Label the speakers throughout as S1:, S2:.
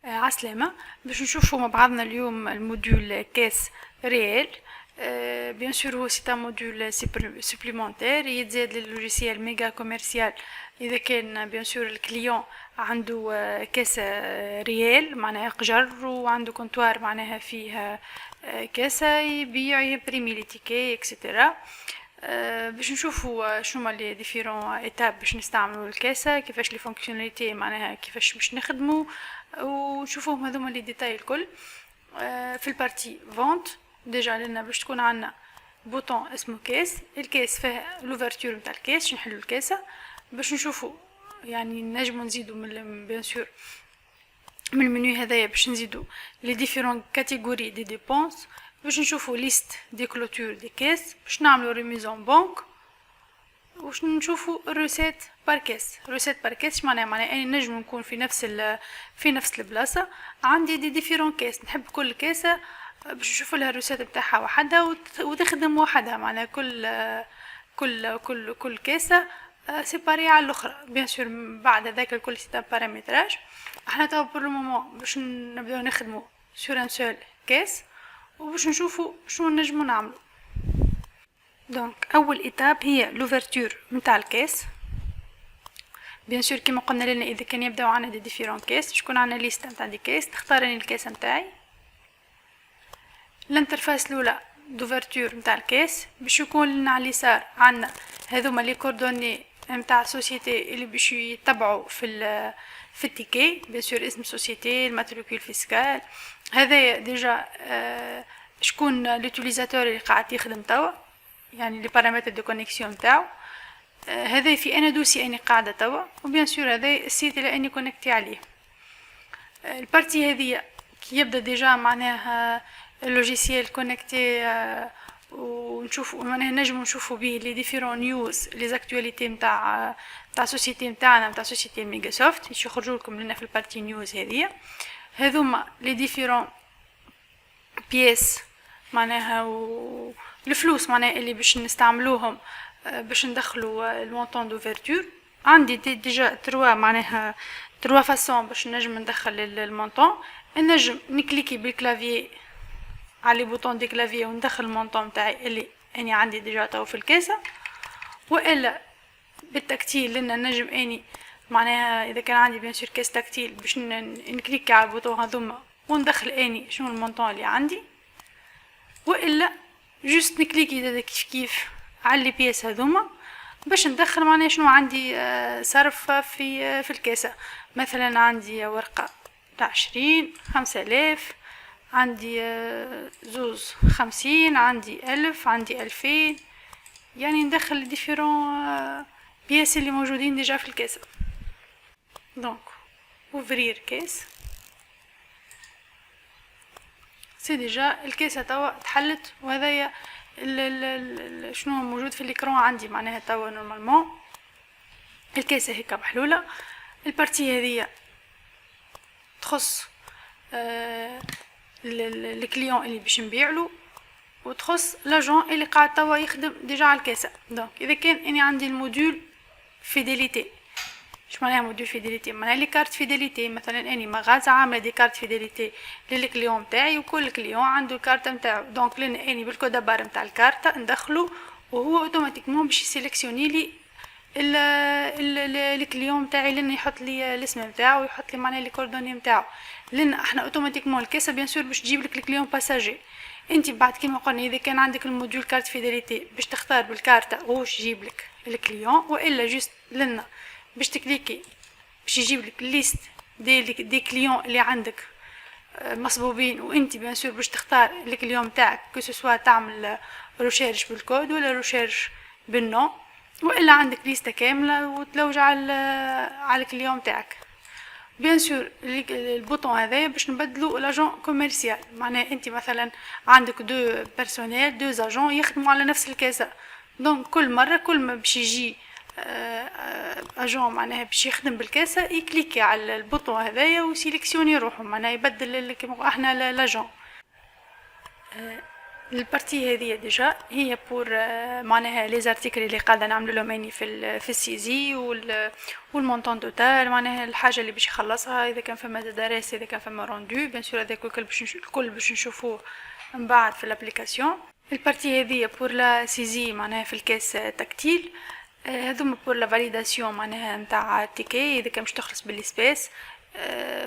S1: عسلامة. باش نشوفوا مع بعضنا اليوم الموديول كاس ريال. بيان سور هو سي موديول سوبليمونتير يتزاد لللوجيسيال ميجا كوميرسيال اذا كان بيان سور الكليون عنده كاس ريال معناها قجر وعنده كونتوار معناها فيه كاسة يبيع يبريمي لي تيكي اكسيتيرا. باش نشوفوا شنو هما لي ديفيرون ايتاب باش نستعملوا الكاسة، كيفاش لي فونكسيوناليتي معناها كيفاش باش نخدموا، ونشوفوهم هذوما لي ديتاي الكل. في البارتي فونت ديجا لنا باش تكون عندنا بوطون اسمه كاس، الكاس فيه لوفرتور نتاع الكاس نحلوا الكاسة باش نشوفوا يعني نجمو نزيدو من بيان سور من المنيو هذايا باش نزيدو لي ديفيرون كاتيجوري دي ديبونس، باش نشوفو ليست دي كلوتور دي كاس، باش نعملو ريميزون بنك، واش نشوفو الروسيت بار كاس. روسيت بار كاس معناها اني نجم نكون في نفس البلاصه عندي دي ديفيرون كاس، نحب كل كاسه باش نشوف لها الروسيت نتاعها وحدها وتخدم وحدها، معناها كل كاسه سيباري على الاخرى. بيان سور بعد هذاك الكل سيتا بارامتراج. احنا توا بور لو مومون باش نبداو نخدمو سور ان سول كاس وباش نشوفو شنو نجمو نعملو. دونك اول ايتاب هي لوفرتور نتاع الكاس. بيان سور كيما قلنا لنا اذا كان يبداو عندنا دي ديفيرون كاس شكون عندنا ليست نتاع دي كاس، تختار اني الكاس نتاعي. الانترفاس الاولى دوفرتور نتاع الكاس باش يكون لنا على اليسار عندنا هذوما لي كوردوني نتاع سوسيتي اللي باش يتبعوا في التيكي، بيان سور اسم سوسيتي، الماتريكول فيسكال، هذا ديجا شكون لوتيليزاتور اللي قاعد يخدم توا، يعني لي بارامتر دو كونيكسيون تاعو. هذا في انا دوسي اني قاعده توا، وبيان سور هذا السيت اللي اني كونيكتي عليه. البارتي هذه كي يبدا ديجا معناها اللوجيسيال كونيكتي ونشوف معناها نجم نشوفوا به لي ديفيرون نيوز لي زاكتواليتي نتاع سوسيتي نتاعنا نتاع سوسيتي ميغاسوفت باش يخرجوا لكم لنا في البارتي نيوز هذه. هذوما لي ديفيرون بيس معناها الفلوس معناها اللي باش نستعملوهم باش ندخلوا المونطون دوفرتور. عندي ديجا معناها تروا فاسون باش نجم ندخل المونطون. نجم نكليكي بالكلافيي على لي بوطون دي كلافيي وندخل المونطون تاعي اللي اني عندي ديجا تو في الكاسه، والا بالتكتيل لنا نجم اني معناها اذا كان عندي بيان سور كاس تكتيل باش نكليكي على البوطون هذوما وندخل اني شنو المونطون اللي عندي، والا جوست نكليكي كيف على لي بيس هذوما باش ندخل معناها شنو عندي صرف في الكاسه. مثلا عندي ورقه تاع 20 5000، عندي زوز 50، عندي 1000، عندي 2000، يعني ندخل ديفيرون بيس اللي موجودين ديجا في الكاسه. دونك اوفرير كاس، سي ديجا الكاسه توا تحلت، وهذايا شنو موجود في الاكران عندي معناها توا نورمالمون الكاسه هيك محلوله. البارتي هذه تخص الكليون اللي باش نبيعلو، وتخص لاجون اللي قاعد توا يخدم ديجا على الكاسه. دونك اذا كان اني عندي الموديول فيديليتي، اش معناها موديول فيديليتي؟ معناها لي كارت فيديليتي. مثلا اني مغازه عامله دي كارت فيديليتي للكليون تاعي وكل كليون عنده الكارت نتاعو، دونك لين اني بالكود بار نتاع الكارت ندخلو وهو اوتوماتيكمون باش يسيليكسيوني لي الكليون تاعي، لين يحط لي الاسم نتاعو ويحط لي معناها لي كوردوني نتاعو. لان احنا اوتوماتيكمون الكاسه بيان سور باش تجيب لك الكليون باساجي. انت بعد كيما قلنا اذا كان عندك الموديول كارت فيديليتي باش تختار بالكارت واش يجيب لك الكليون، والا جوست لنا باش تكليكي باش يجيب لك ليست دي كليون اللي عندك مصبوبين، وانت بيان سور باش تختار الكليون تاعك كو سوا تعمل روشيرش بالكود ولا روشيرش بالنو، والا عندك ليسته كامله وتلوج على الكليون تاعك. بيان سور البوطون هذا باش نبدلو لاجون كوميرسيال، معناها انت مثلا عندك دو بيرسونيل دو اجون يخدموا على نفس الكاسه، دونك كل مره كل ما باش يجي اجون معناها باش يخدم بالكاسه يكليكي على البوطون هذايا وسيليكسيوني روحهم، معناها يبدل كيما احنا لاجون. البارتي هذه ديجا هي بور معناها لي زارتيكل اللي قاعده نعملوا لهم اني في السيزي والمونطون توتال، معناها الحاجه اللي باش يخلصها، اذا كان فما دراسه، اذا كان فما روندو، بيان سور هذاك الكل باش نشوفوه من بعد في الابليكاسيون. البارتي هذه بور لا سيزي معناها في الكاس تكتيل، هذوما بور لا فاليداسيون معناها نتاع التيكي اذا كان باش تخلص بالسبيس.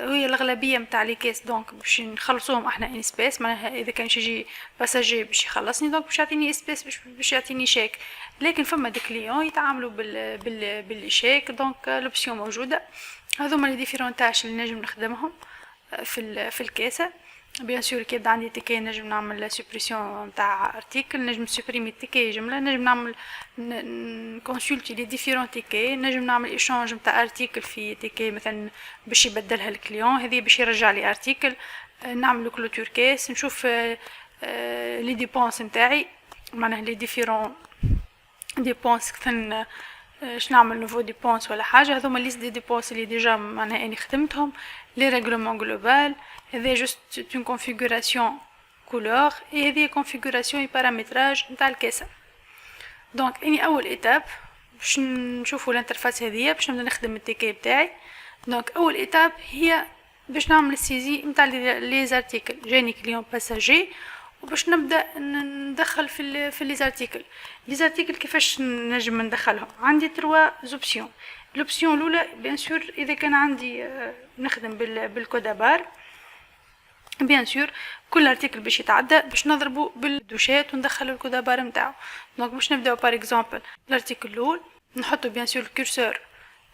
S1: وهي الاغلبيه نتاع لي كيس دونك باش نخلصوهم احنا ان سبيس، معناها اذا كان يجي باساجي باش يخلصني دونك باش يعطيني سبيس باش يعطيني شيك. لكن فما دي كليون يتعاملوا بالشيك، دونك لوبسيون موجوده. هذوما لي ديفيرون تاش اللي نجم نخدمهم في الكاسه. بيان سور كي يبدا عندي تيكي نجم نعمل سوبريسيون نتاع ارتيكل، نجم سوبريمي تيكي جمله، نجم نعمل كونسولتي لي ديفيرون تيكي، نجم نعمل ايشانج نتاع ارتيكل في تيكي مثلا باش يبدلها الكليون، هذه باش يرجع لي ارتيكل. نعمل كلوتور كيس، نشوف لي ديبونس نتاعي معناها لي ديفيرون ديبونس كثن اش نعمل نوفو ديبونس ولا حاجه. هذوما ليست دي ديبونس اللي ديجا معناها اني خدمتهم. لي ريغلومون جلوبال هذا جوست اون كونفيغوراسيون كولور، اي هذه كونفيغوراسيون بارامتراج نتاع الكاسه. دونك اني اول ايتاب باش نشوفوا الانترفاس هذه باش نبدا نخدم التيكي بتاعي. دونك اول ايتاب هي باش نعمل السيزي نتاع لي زارتيكل. جاني كليون باساجي وباش نبدا ندخل في لي زارتيكل. لي زارتيكل كيفاش نجم ندخلهم؟ عندي 3 اوبسيون. الاوبسيون الاولى بيان سور اذا كان عندي نخدم بالكودابار، بيان سور كل ارتيكل باش يتعدى باش نضربه بالدوشات وندخل الكودابار نتاعو. دونك باش نبداو بار اكزامبل الارتيكل الاول، نحطو بيان سور الكورسور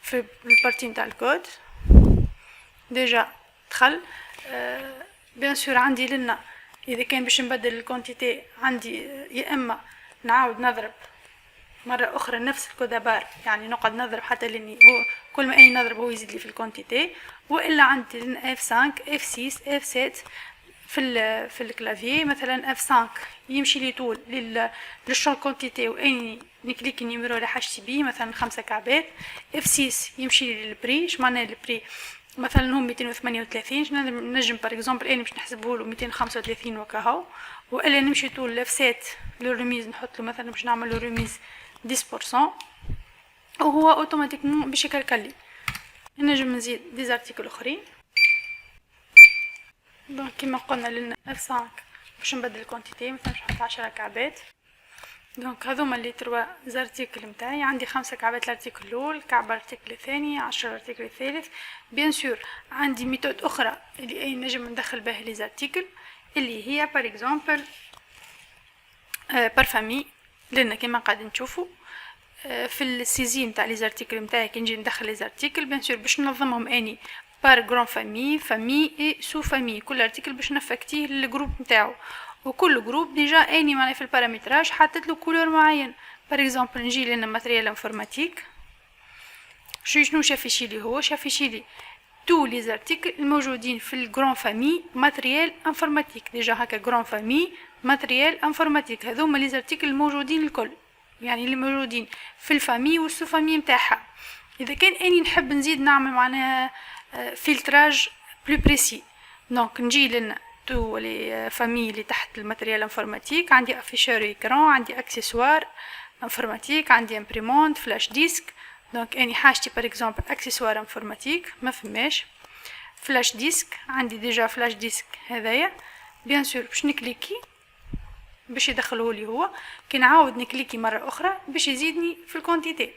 S1: في البارتي نتاع الكود. ديجا دخل بيان سور عندي لنا اذا كان باش نبدل الكونتيتي عندي يا اما نعاود نضرب مره اخرى نفس الكودابار، يعني نقعد نضرب حتى لاني هو كل ما اني نضرب هو يزيد لي في الكونتيتي، والا عندي لنا F5 F6 F7 في الكلافيي. مثلا F5 يمشي لي طول للشون كونتيتي واني نكليك النيميرو اللي حاجتي بيه مثلا 5 كعبات. F6 يمشي لي للبري، اش معناه البري مثلا هم 238 نجم بار اكزومبل اني باش نحسبه له 235 وكاهو. والا نمشي طول لفسات للرميز نحط له مثلا باش نعمل له رميز 10% وهو اوتوماتيكمون باش يكلكلي. نجم نزيد دي ارتيكل اخرين. دونك كيما قلنا لنا F5 باش نبدل الكونتيتي مثلا باش نحط 10 كعبات. دونك هذوما اللي 3 زارتيكل نتاعي. عندي 5 كعبات الارتيكل الاول، كعبه الارتيكل الثاني، 10 الارتيكل الثالث. بيان سور عندي ميثود اخرى اللي اي نجم ندخل بها لي زارتيكل اللي هي بار اكزومبل بار فامي. لنا كيما قاعدين نشوفوا في السيزي نتاع لي زارتيكل نتاعي كي نجي ندخل لي زارتيكل بيان سور باش ننظمهم اني بار غران فامي اي سو فامي. كل ارتيكل باش نفكتيه للجروب نتاعو، وكل جروب ديجا اني معناها في البارامتراج حطيت له كولور معين. بار اكزومبل نجي لنا ماتريال انفورماتيك، شنو شافيشي لي؟ هو شافيشي لي تو لي زارتيكل الموجودين في الجران فامي ماتريال انفورماتيك. ديجا هكا جران فامي ماتريال انفورماتيك هذوما لي زارتيكل الموجودين الكل، يعني اللي موجودين في الفامي والسو فامي نتاعها. اذا كان اني نحب نزيد نعمل معناها فلتراج بلو بريسي، دونك نجي لنا تو لي فامي اللي تحت الماتريال انفورماتيك. عندي افيشور ايكران، عندي اكسسوار انفورماتيك، عندي امبريمونت، فلاش ديسك. دونك اني حاجتي بار اكزومبل اكسسوار انفورماتيك ما فماش فلاش ديسك. عندي ديجا فلاش ديسك هذايا. بيان سور باش نكليكي باش يدخله لي هو، كي نعاود نكليكي مره اخرى باش يزيدني في الكونتيتي.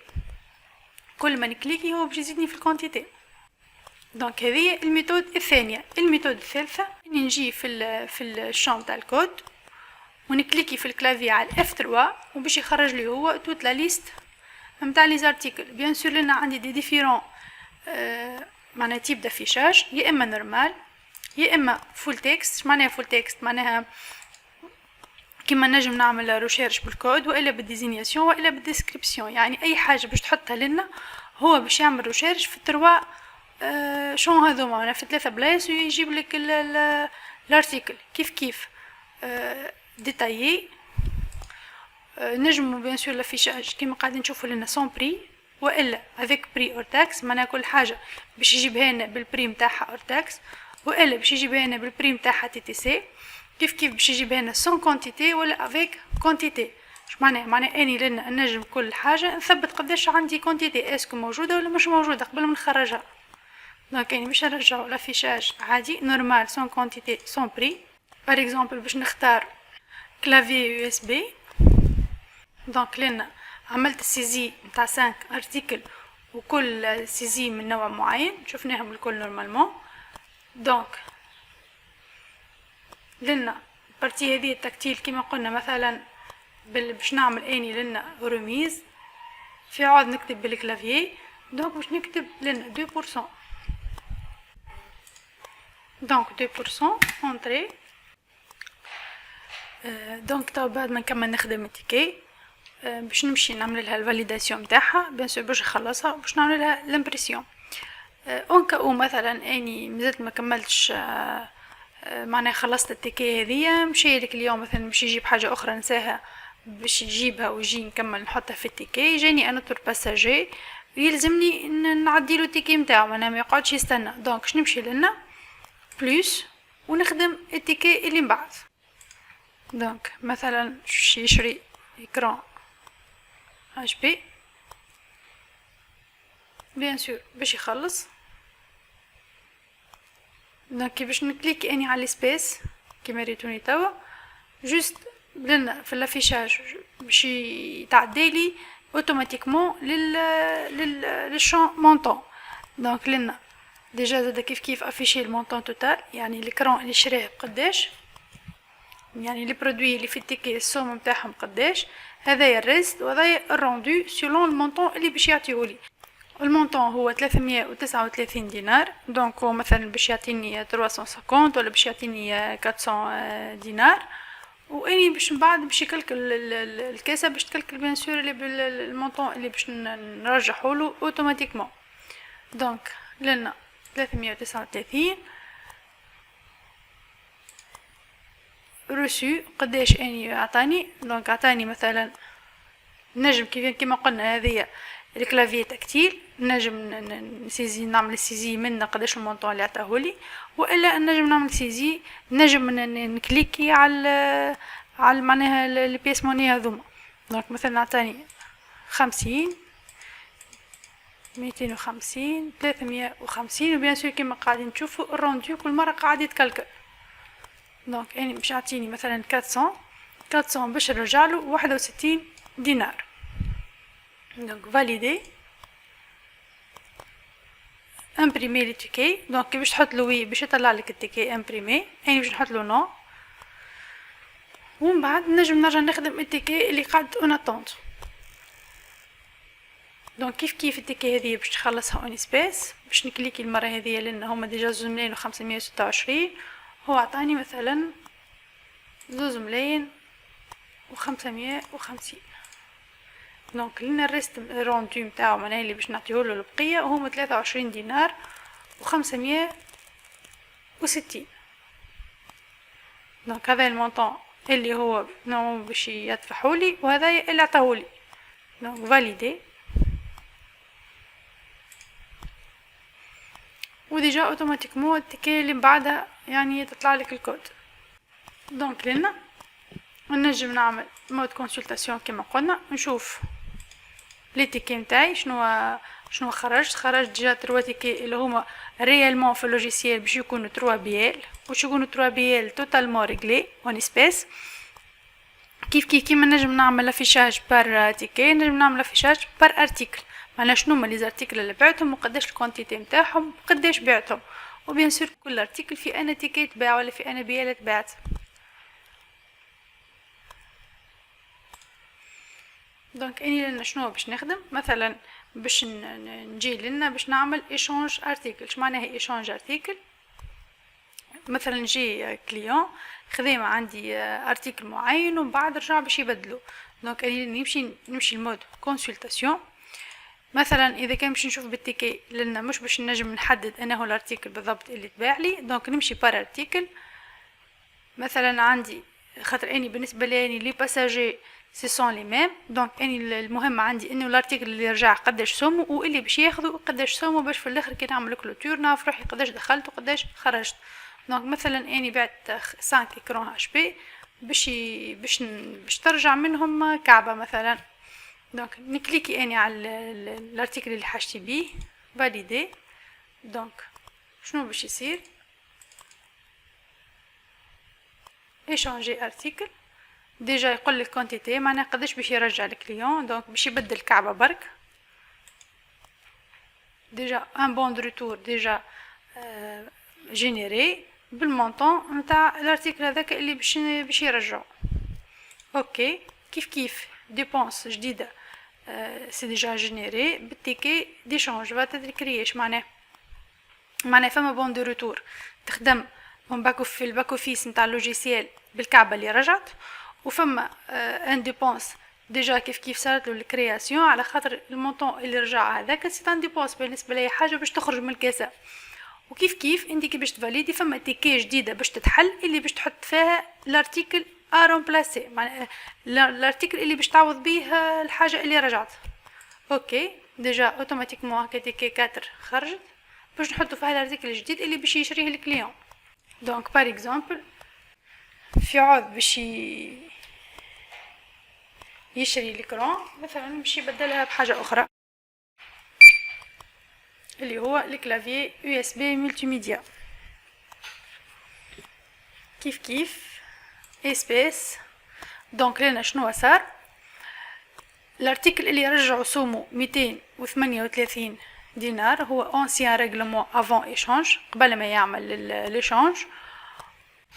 S1: كل ما نكليكي هو باش يزيدني في الكونتيتي. دونك هذه الميثود الثانيه. الميثود الثالثه اني نجي في الشامب تاع الكود ونكليكي في الكلافي على F3 وباش يخرج لي هو توت لا ليست نتاع لي زارتيكل. بيان سور لنا عندي دي ديفيرون معناها تيب دافيشاج، يا اما نورمال يا اما فول تكست. معناها فول تكست معناها كيما نجم نعمل ريشيرش بالكود والا بالديزينياسيون والا بالديسكريبسيون، يعني اي حاجه باش تحطها لنا هو باش يعمل ريشيرش في 3 شون هذوما معناها في 3 بلايص ويجيب لك الارتيكل كيف ديتايي. نجمو بيان سور لافيشاج كيما قاعدين نشوفوا لنا سون بري والا افيك بري اور تاكس، معناها كل حاجه باش يجيبها لنا بالبري نتاعها اور تاكس، والا باش يجيبها لنا بالبري نتاعها تي تي سي. كيف باش يجيب هنا سون كونتيتي ولا افيك كونتيتي. اش معناه اني لنا نجم كل حاجه نثبت قداش عندي كونتيتي، اسكو موجوده ولا مش موجوده قبل ما نخرجها. دونك يعني باش نرجعو لافيشاج عادي نورمال سون كونتيتي سون بري. بار اكزومبل باش نختار كلافي يو اس بي، دونك لنا عملت السيزي نتاع 5 ارتيكل وكل سيزي من نوع معين شفناهم الكل نورمالمون. دونك لنا البارتي هذه التكتيل كيما قلنا مثلا باش نعمل اني لنا روميز في عوض نكتب بالكلافيي، دونك باش نكتب لنا 2%. دونك 2% اونتري. دونك تو بعد ما نكمل نخدم التيكي باش نمشي نعمل لها الفاليداسيون نتاعها بيان سور باش نخلصها باش نعمل لها لامبرسيون. اون كاو مثلا اني مازلت ما كملتش معناها خلصت التيكي هذيا، مشي لك اليوم مثلا باش يجيب حاجه اخرى نساها باش يجيبها ويجي نكمل نحطها في التيكي، جاني انا طور باساجي يلزمني نعدي له التيكي نتاعو معناها ما يقعدش يستنى. دونك باش نمشي لنا بلوس ونخدم التيكي اللي من بعد. دونك مثلا يشري اكران اتش بي بيان سور باش يخلص. دونك باش نكليك اني على السبيس كيما ريتوني توا جوست لنا في الافيشاج باش يتعديلي اوتوماتيكمون للشون مونطون. دونك لنا ديجا زاد كيف افيشي المونطون توتال، يعني الكرون اللي شراه قداش، يعني لي برودوي اللي في التيكي السوم نتاعهم قداش، هذايا الريست وهذايا الروندو سيلون المونطون اللي باش يعطيهولي. المونطون هو 339 دينار، دونك هو مثلا باش يعطيني 350 ولا باش يعطيني 400 دينار، واني باش من بعد باش يكلكل الكاسه باش تكلكل بيان سور اللي بالمونطون اللي باش نرجحوله اوتوماتيكمون. دونك لنا 339 روسو قداش اني عطاني. دونك عطاني مثلا نجم كيما قلنا هذه الكلافي تكتيل نجم نسيزي نعمل سيزي من قداش المونطون اللي عطاهولي، والا نجم نعمل سيزي نجم نكليكي على معناها البيس موني هذوما. دونك مثلا عطاني 50 250 350 وبيان سور كيما قاعدين تشوفوا الروندو كل مره قاعد يتكلكل. دونك يعني باش يعطيني مثلا 400 باش نرجعله 61 دينار. دونك فاليدي امبريمي لي تيكي. دونك باش تحط له وي باش يطلع لك التيكي امبريمي، يعني باش نحط له نو ومن بعد نجم نرجع نخدم التيكي اللي قاعد اون اتونت. دونك كيف التيكي هذه باش تخلصها اون سبيس باش نكليكي المره هذه لان هما ديجا 2,526 هو عطاني مثلا 2,550. دونك لنا الريست روندو نتاعو معناها اللي باش نعطيهوله البقيه هما 23 دينار و560. دونك هذا المونطون اللي هو نورمال باش يدفعولي وهذا اللي عطاهولي. دونك فاليدي وديجا اوتوماتيكمون التيكي اللي بعدها يعني تطلع لك الكود. دونك لنا نجم نعمل مود كونسلطاسيون كما قلنا نشوف لي تيكي نتاعي شنو خرجت ديجا 3 تيكي اللي هما ريالمون في اللوجيسيال باش يكونوا 3 بيال واش يكونوا 3 بيال توتالمون ريغلي اون سبيس. كيما نجم نعمل افيشاج بار تيكي نجم نعمل افيشاج بار ارتيكل، معناها شنو هما لي زارتيكل اللي بعتهم وقداش الكونتيتي نتاعهم وقداش بعتهم، وبيان سور كل ارتيكل في انا تيكي تباع ولا في انا بيال تباعت. دونك اني لنا شنو باش نخدم مثلا باش نجي لنا باش نعمل ايشانج ارتيكل. اش معناها ايشانج ارتيكل؟ مثلا نجي كليون خديمه عندي ارتيكل معين ومن بعد رجع باش يبدلو. دونك اني نمشي المود كونسلطاسيون. مثلا اذا كان باش نشوف بالتيكي لنا مش باش نجم نحدد انا هو الارتيكل بالضبط اللي تباع لي، دونك نمشي بار ارتيكل. مثلا عندي خاطر اني بالنسبه لي لي باساجي سي سون لي ميم، دونك اني المهم عندي انه الارتيكل اللي رجع قداش سومو واللي باش ياخذوا قداش سومو باش في الاخر كي نعمل كلوتور نعرف روحي قداش دخلت وقداش خرجت. دونك مثلا اني بعت 5 اكران اتش بي باش ترجع منهم كعبة مثلا. دونك نكليكي اني على الارتيكل اللي حاجتي بيه فاليدي. دونك شنو باش يصير؟ ايشانجي ارتيكل. ديجا يقول لك كونتيتي معناها قداش باش يرجع الكليون. دونك باش يبدل كعبة برك. ديجا ان بون دو ريتور ديجا جينيري بالمونطون نتاع الارتيكل هذاك اللي باش يرجعو. اوكي كيف ديبونس جديده سي ديجا جينيري بالتيكي ديشانج فاتت كرياش. معناها فما بون دو ريتور تخدم في الباك اوفيس نتاع اللوجيسيال بالكعبه اللي رجعت، وفما ان ديبونس ديجا كيف صارت له الكرياسيون على خاطر المونطون اللي رجع هذاك سي ان ديبونس بالنسبه لي حاجه باش تخرج من الكاسه. وكيف انت كي باش تفاليدي فما تيكي جديده باش تتحل اللي باش تحط فيها الارتيكل ا رومبلاسي معناها الارتيكل اللي باش تعوض بيه الحاجه اللي رجعت. اوكي ديجا اوتوماتيكمون هكا تيكي 4 خرجت باش نحطو فيها الارتيكل الجديد اللي باش يشريه الكليون. دونك بار اكزومبل في عوض باش يشري الكرون مثلا باش يبدلها بحاجه اخرى اللي هو الكلافي يو اس بي ملتي ميديا. كيف اسبيس. دونك لنا شنو صار؟ الارتيكل اللي رجعوا سومو 238 دينار هو اونسيان ريغلمون افون ايشانج قبل ما يعمل ليشانج.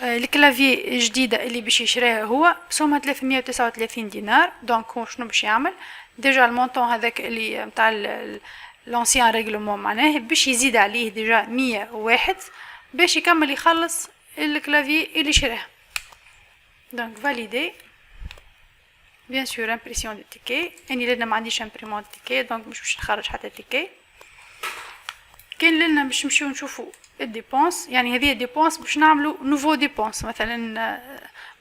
S1: الكلافي جديده اللي باش يشريها هو سومها 339 دينار. دونك هو شنو باش يعمل؟ ديجا المونطون هذاك اللي نتاع لونسيان ريغلمون معناه باش يزيد عليه ديجا 101 باش يكمل يخلص الكلافي اللي شراه. دونك فاليدي بيان سور امبريسيون دو تيكي. اني لنا ما عنديش امبريمون دو تيكي دونك مش باش نخرج حتى تيكي. كاين لنا باش نمشيو نشوفو الديبونس، يعني هذه ديبونس باش نعملو نوفو ديبونس مثلا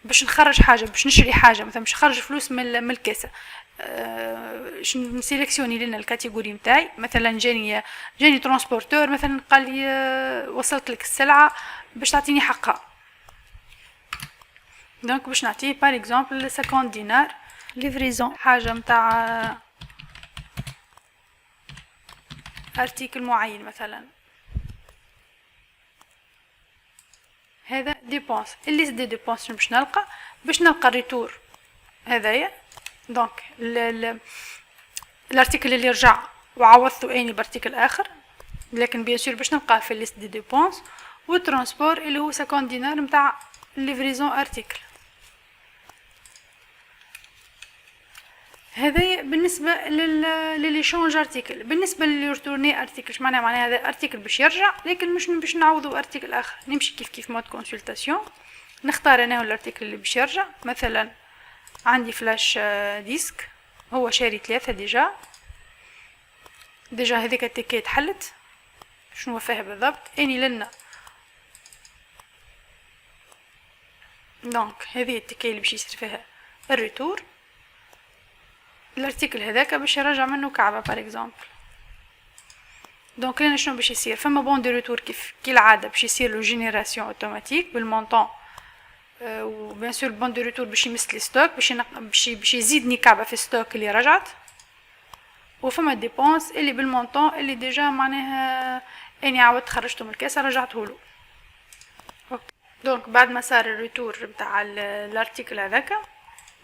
S1: باش نخرج حاجه باش نشري حاجه مثلا باش نخرج فلوس من الكاسه. نسيليكسيوني لنا الكاتيجوري نتاعي مثلا جاني ترونسبورتور مثلا قال لي وصلت لك السلعه باش تعطيني حقها. دونك باش نعطيه بار اكزومبل 50 دينار ليفريزون حاجه نتاع ارتيكل معين مثلا. هذا ديبونس اللي دي ديبونس باش نلقى الريتور هذايا. دونك الارتيكل اللي رجع وعوضته اني بارتيكل اخر لكن بيان سور باش نلقاه في الليست دي ديبونس. والترانسبور اللي هو 50 دينار نتاع ليفريزون ارتيكل. هذا بالنسبه لليشونج ارتيكل. بالنسبه للريتورني ارتيكل معناها هذا ارتيكل باش يرجع لكن مش باش نعوضوا ارتيكل اخر. نمشي كيف مود كونسلطاسيون نختار انا الارتيكل اللي باش يرجع. مثلا عندي فلاش ديسك هو شاري 3 ديجا هذيك التيكيت حلت شنو فيها بالضبط اني لنا. دونك هذه التيكي اللي باش يصير فيها الريتور. الارتيكل هذاك باش يرجع منه كعبه بار اكزومبل. دونك لنا شنو باش يصير؟ فما بون دو ريتور كيف العاده باش يصير له جينيراسيون اوتوماتيك بالمونطون وبيان سور بون دو ريتور باش يمثل ستوك باش يزيدني كعبه في ستوك اللي رجعت. وفما ديبونس اللي بالمونطون اللي ديجا معناها اني عاودت خرجته من الكاس رجعته له. دونك بعد ما صار الريتور نتاع الارتيكل هذاك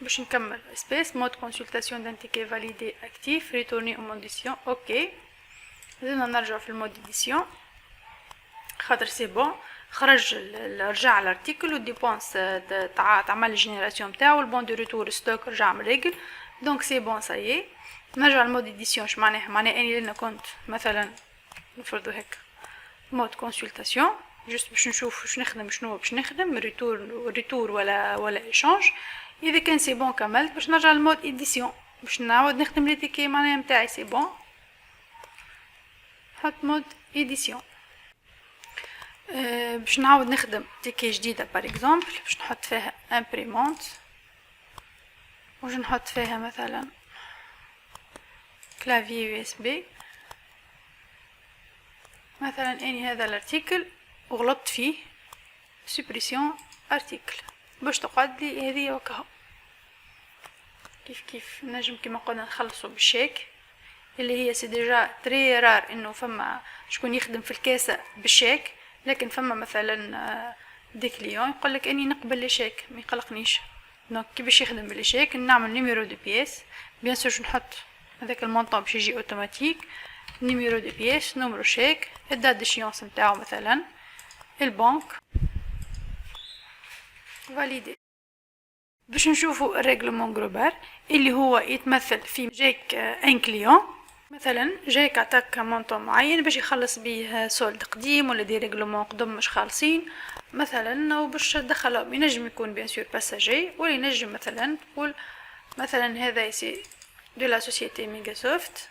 S1: باش نكمل سبيس مود كونسلطاسيون دان تيكي فاليدي اكتيف ريتورني او موديسيون. اوكي زدنا نرجع في المود اديسيون خاطر سي بون خرج رجع الارتيكل والديبونس تعمل الجينيراسيون نتاعو والبون دو ريتور ستوك رجع من ريغل. دونك سي بون سايي نرجع المود اديسيون. معناها اني لنا كنت مثلا نفرضوا هيك مود كونسلطاسيون جست باش نشوف واش نخدم شنو باش نخدم ريتور ولا ايشانج. اذا كان سي بون كملت باش نرجع للمود اديسيون باش نعاود نخدم لي تيكي معناها نتاعي سي بون. نحط مود اديسيون باش نعاود نخدم تيكي جديده بار اكزومبل باش نحط فيها امبريمونت واش نحط فيها مثلا كلافي يو اس بي مثلا اني هذا الارتيكل وغلطت فيه سوبريسيون ارتيكل باش تقعد لي هذه وكهو. كيف نجم كيما قلنا نخلصوا بالشيك اللي هي سي ديجا تري رار انه فما شكون يخدم في الكاسة بالشيك، لكن فما مثلا دي كليون يقولك اني نقبل لي شيك ما يقلقنيش. دونك كي باش يخدم بالشيك نعمل نيميرو دو بياس، بيان سور نحط هذاك المونطون باش يجي اوتوماتيك، نيميرو دو بياس، نمرو شيك، الدات ديشيونس نتاعو مثلا، البنك، فاليدي. باش نشوفوا الريغلومون جلوبال اللي هو يتمثل في جايك ان كليون مثلا جايك عطاك مونطون معين باش يخلص بيه سولد قديم ولا دي ريغلومون قدم مش خالصين مثلا، وباش تدخلهم. ينجم يكون بيان سور باساجي ولا ينجم مثلا تقول مثلا هذا يسي دو لا سوسيتي ميغاسوفت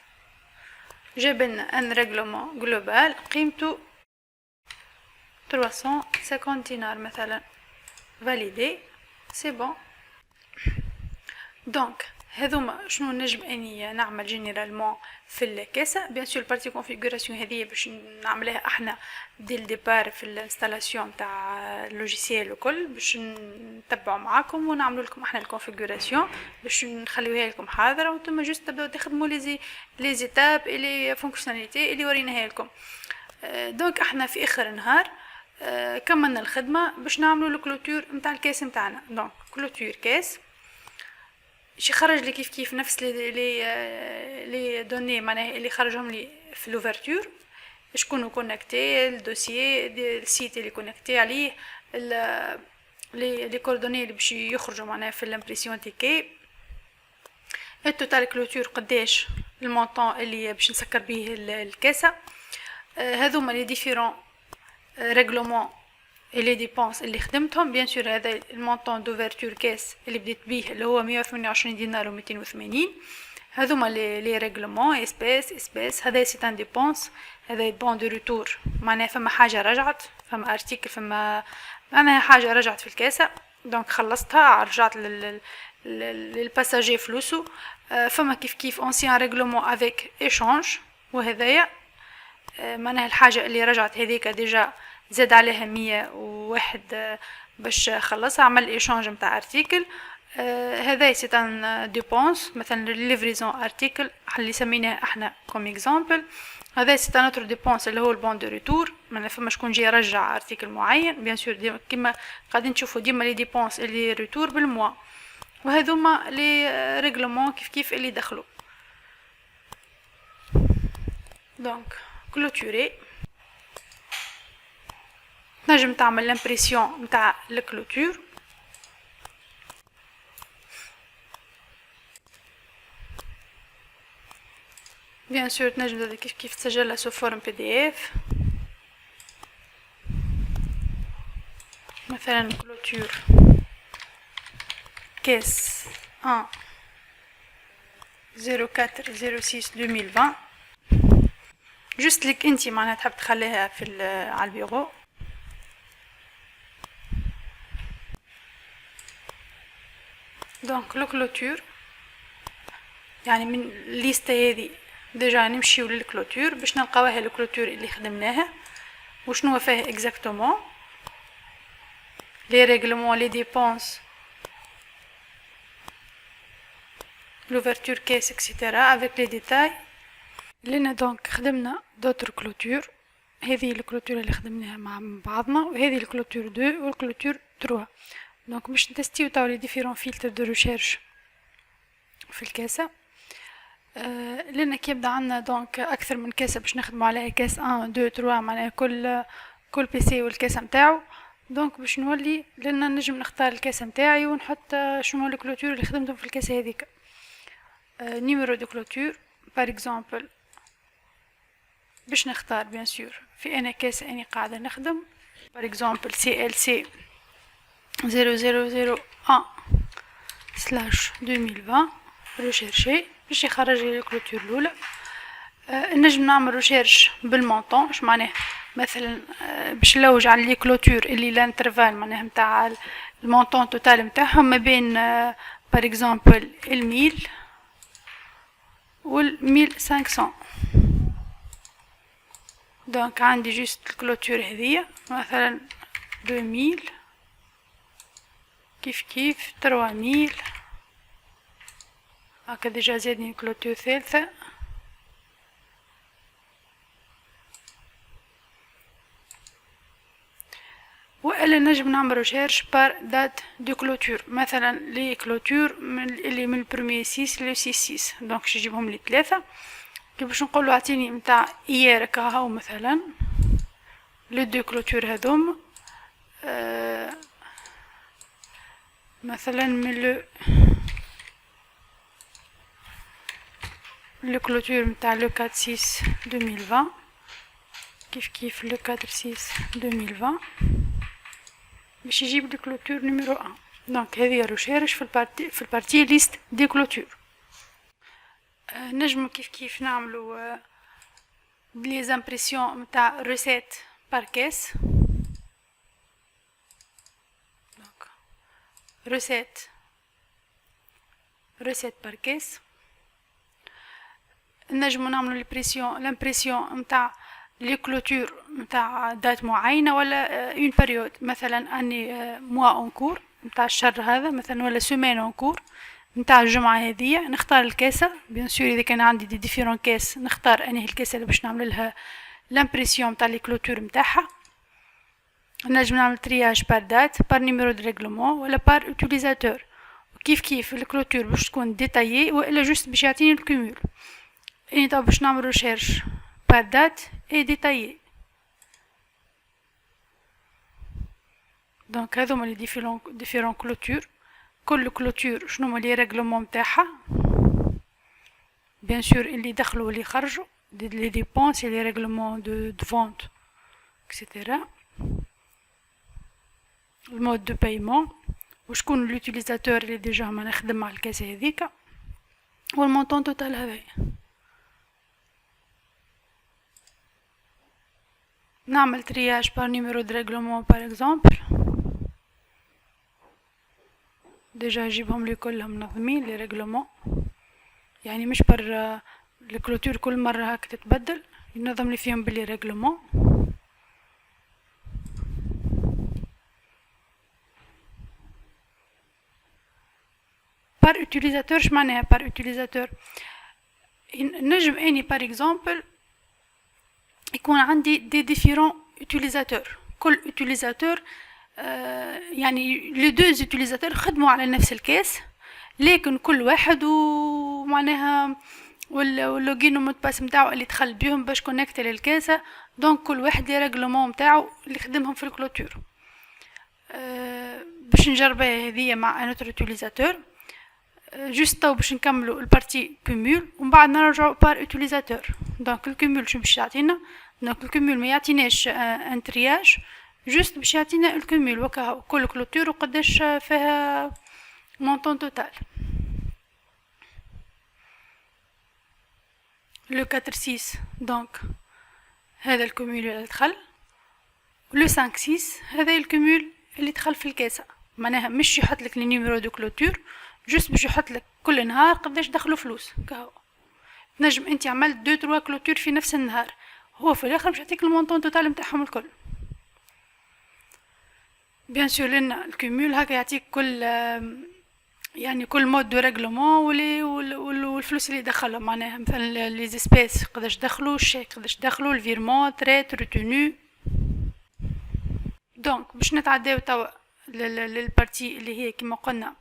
S1: جابلنا ان ريغلومون جلوبال قيمته 350 دينار مثلا، فاليدي سي بون. دونك هذوما شنو نجم اني نعمل جينيرالمون في الكاسه. بيان سور بارتي كونفيغوراسيون هذه باش نعملها احنا دي الديبار في الانستالاسيون تاع اللوجيسيال وكل، باش نتبعوا معاكم ونعملوا لكم احنا الكونفيغوراسيون باش نخليوها لكم حاضره، وانتم جوست تبداو تخدموا لي زيتاب لي فونكسيوناليتي اللي وريناها لكم. دونك احنا في اخر النهار كملنا الخدمه باش نعملوا الكلوتور نتاع الكاس نتاعنا. دونك كلوتور كاس شي خرج لي كيف نفس لي دوني معناها اللي خرجهم لي في لوفرتور، شكون كونيكتي الدوسيي السيت اللي كونيكتي عليه لي كوردوني اللي باش يخرجوا معناها في الامبريسيون تيكي، التوتال كلوتور قداش المونطون اللي باش نسكر به الكاسه. هذوما لي ديفيرون ريغلومون لي ديبونس اللي خدمتهم. بيان سور هذا المونطون دوفرتور كاس اللي بديت بيه اللي هو 128 دينار و280، هذوما لي ريغلومون اسبيس هذا سي ان ديبونس، هذا بون دو روتور معناها فما حاجه رجعت، فما ارتيكل، فما معناها حاجه رجعت في الكاسه، دونك خلصتها رجعت للباساجي فلوسو. فما كيف اونسيان ريغلومون افيك ايشانج، وهذايا معناها الحاجه اللي رجعت هذيك ديجا زاد عليها 101 باش خلصها، عمل ايشانج نتاع ارتيكل. هذا سي ان ديبونس مثلا ليفريزون ارتيكل اللي سميناه احنا كوم اكزامبل. هذا سي ان اوتر ديبونس اللي هو البون دو ريتور، معناها فما شكون جاي يرجع ارتيكل معين. بيان سور كيما قاعدين تشوفوا ديما لي ديبونس اللي ريتور بالموا، وهذوما لي ريغلومون كيف اللي دخلوا. دونك كلوتوري نجم تعمل لامبريسيون نتاع الكلوتور. بيان سور تنجم كيف تسجلها سو فورم بي دي اف، مثلا كلوتور كاس 1 04/06/2020 جوست لك انتي معناها تحب تخليها في على البيرو. دونك لو كلوتور يعني من الليسته هذه ديجا نمشيو للكلوتور باش نلقاوها الكلوتور اللي خدمناها وشنو فيه اكزاكتومون لي ريغلومون لي ديبونس l'ouverture caisse etc avec les détails. لنا دونك خدمنا دوتر كلوتور، هذه الكلوتور اللي خدمناها مع بعضنا، وهذه الكلوتور 2 والكلوتور 3. دونك باش نتستيو تاو لي ديفيرون فلتر دو ريشيرش في الكاسه. لنا كي يبدا عندنا دونك اكثر من كاسه باش نخدموا عليها كاس 1 2 3 معناها كل بيسي والكاسه نتاعو. دونك باش نولي لنا نجم نختار الكاسه نتاعي ونحط شنو الكلوتور اللي خدمتهم في الكاسه هذيك. نيميرو دو كلوتور بار اكزامبل باش نختار بيان سور في انا كاسه اني قاعده نخدم بار اكزامبل CLC 0001/2020 ريشيرشي باش يخرج لي الكلوتور الاولى. نجم نعمل ريشيرش بالمونطون، اش معناه مثلا باش نلوج على لي كلوتور اللي لانترفال معناها نتاع المونطون توتال نتاعهم ما بين بار اكزامبل 1000 وال1500. دونك عندي جوست الكلوتور هذيا مثلا 2000 كيف 3000. هاكا ديجا زادني كلوتور ثالثة. والا نجم نعمل ريشيرش بار دات دو كلوتور، مثلا لي كلوتور اللي من البروميي 6 لو 6 دونك باش نجيبهم لي ثلاثة. كي باش نقولو اعطيني متاع ايير هاو مثلا لو دو كلوتور هذوما، مثلا من لو كلوتور متاع لو 4 6 2020 كيف لو 4 6 2020 باش يجيب لي كلوتور نيميرو 1. دونك هذه ريشيرش في البارتي ليست دي كلوتور. نجم كيف نعملو لي زامبريسيون متاع ريسيت بار كيس. دونك ريسيت بار كيس. نجم نعملو لامبريسيون متاع لي كلوتور متاع دات معينه ولا اون بيريود، مثلا اني موا اون كور متاع الشهر هذا مثلا، ولا سيمين اون كور متاع الجمعه هذه. نختار الكاسه بيان سور، اذا كان عندي دي ديفيرون كاس نختار انهي الكاسه اللي باش نعمل لها لامبريسيون متاع لي كلوتور متاعها. نجم نعمل ترياج بار دات بار نيميرو دو ريغلومون ولا بار اوتيليزاتور. كيف الكلوتور باش تكون ديتايي والا جوست باش يعطيني الكومول. اني طب باش نعمل ريشيرش بار دات اي ديتايي. دونك هذوما لي ديفيرون كلوتور. كل كلوتور شنو هما لي ريغلومون متاعها، بيان سور اللي يدخلوا واللي يخرجوا، لي ديبونس لي ريغلومون دو فونت اكسيتيرا، المود دو بايمون، وشكون لوتيليزاتور اللي ديجا ما نخدم مع الكاسه هذيك، والمونطون توتال هذايا. نعمل ترياج بار نيميرو دو ريغلومون بار اكزومبل. ديجا نجيبهم لي كلهم منظمين لي ريغلومون، يعني مش بر الكلوتور كل مره هاك تتبدل، ينظم لي فيهم بلي ريغلومون. بار اوتيليزاتور اش معناها بار اوتيليزاتور؟ نجم اني بار اكزومبل يكون عندي دي ديفيرون اوتيليزاتور، كل اوتيليزاتور يعني لي دو اوتيليزاتور خدموا على نفس الكاس، لكن كل واحد ومعناها واللوجين ومود باس نتاعو اللي دخل بيهم باش كونيكت للكاسه. دونك كل واحد لي ريغلومون نتاعو اللي خدمهم في الكلوتور. باش نجربها هذه مع ان اوتر اوتيليزاتور. جوست تو باش نكملو البارتي كومول ومن بعد نرجعو بار اوتيليزاتور. دونك الكومول شو باش يعطينا؟ دونك الكومول ما يعطيناش ان ترياج، جوست باش يعطينا الكومول وكا كل كلوتور وقداش فيها مونطون توتال. لو 4 6 دونك هذا الكومول اللي دخل، لو 5 6 هذا الكومول اللي دخل في الكاسه. معناها مش يحط لك لي نيميرو دو كلوتور، جوست باش يحط لك كل نهار قداش دخلوا فلوس كهو. تنجم انت عملت 2 3 كلوتور في نفس النهار، هو في الاخر باش يعطيك المونطون توتال نتاعهم الكل. بيان سور لنا الكومول هكا يعطيك كل يعني كل مود دو ريغلومون والفلوس اللي دخلهم، معناها مثلا لي زيسبيس قداش دخلوا، الشيك قداش دخلوا، الفيرمون تريت روتونو. دونك باش نتعداو توا للبارتي اللي هي كما قلنا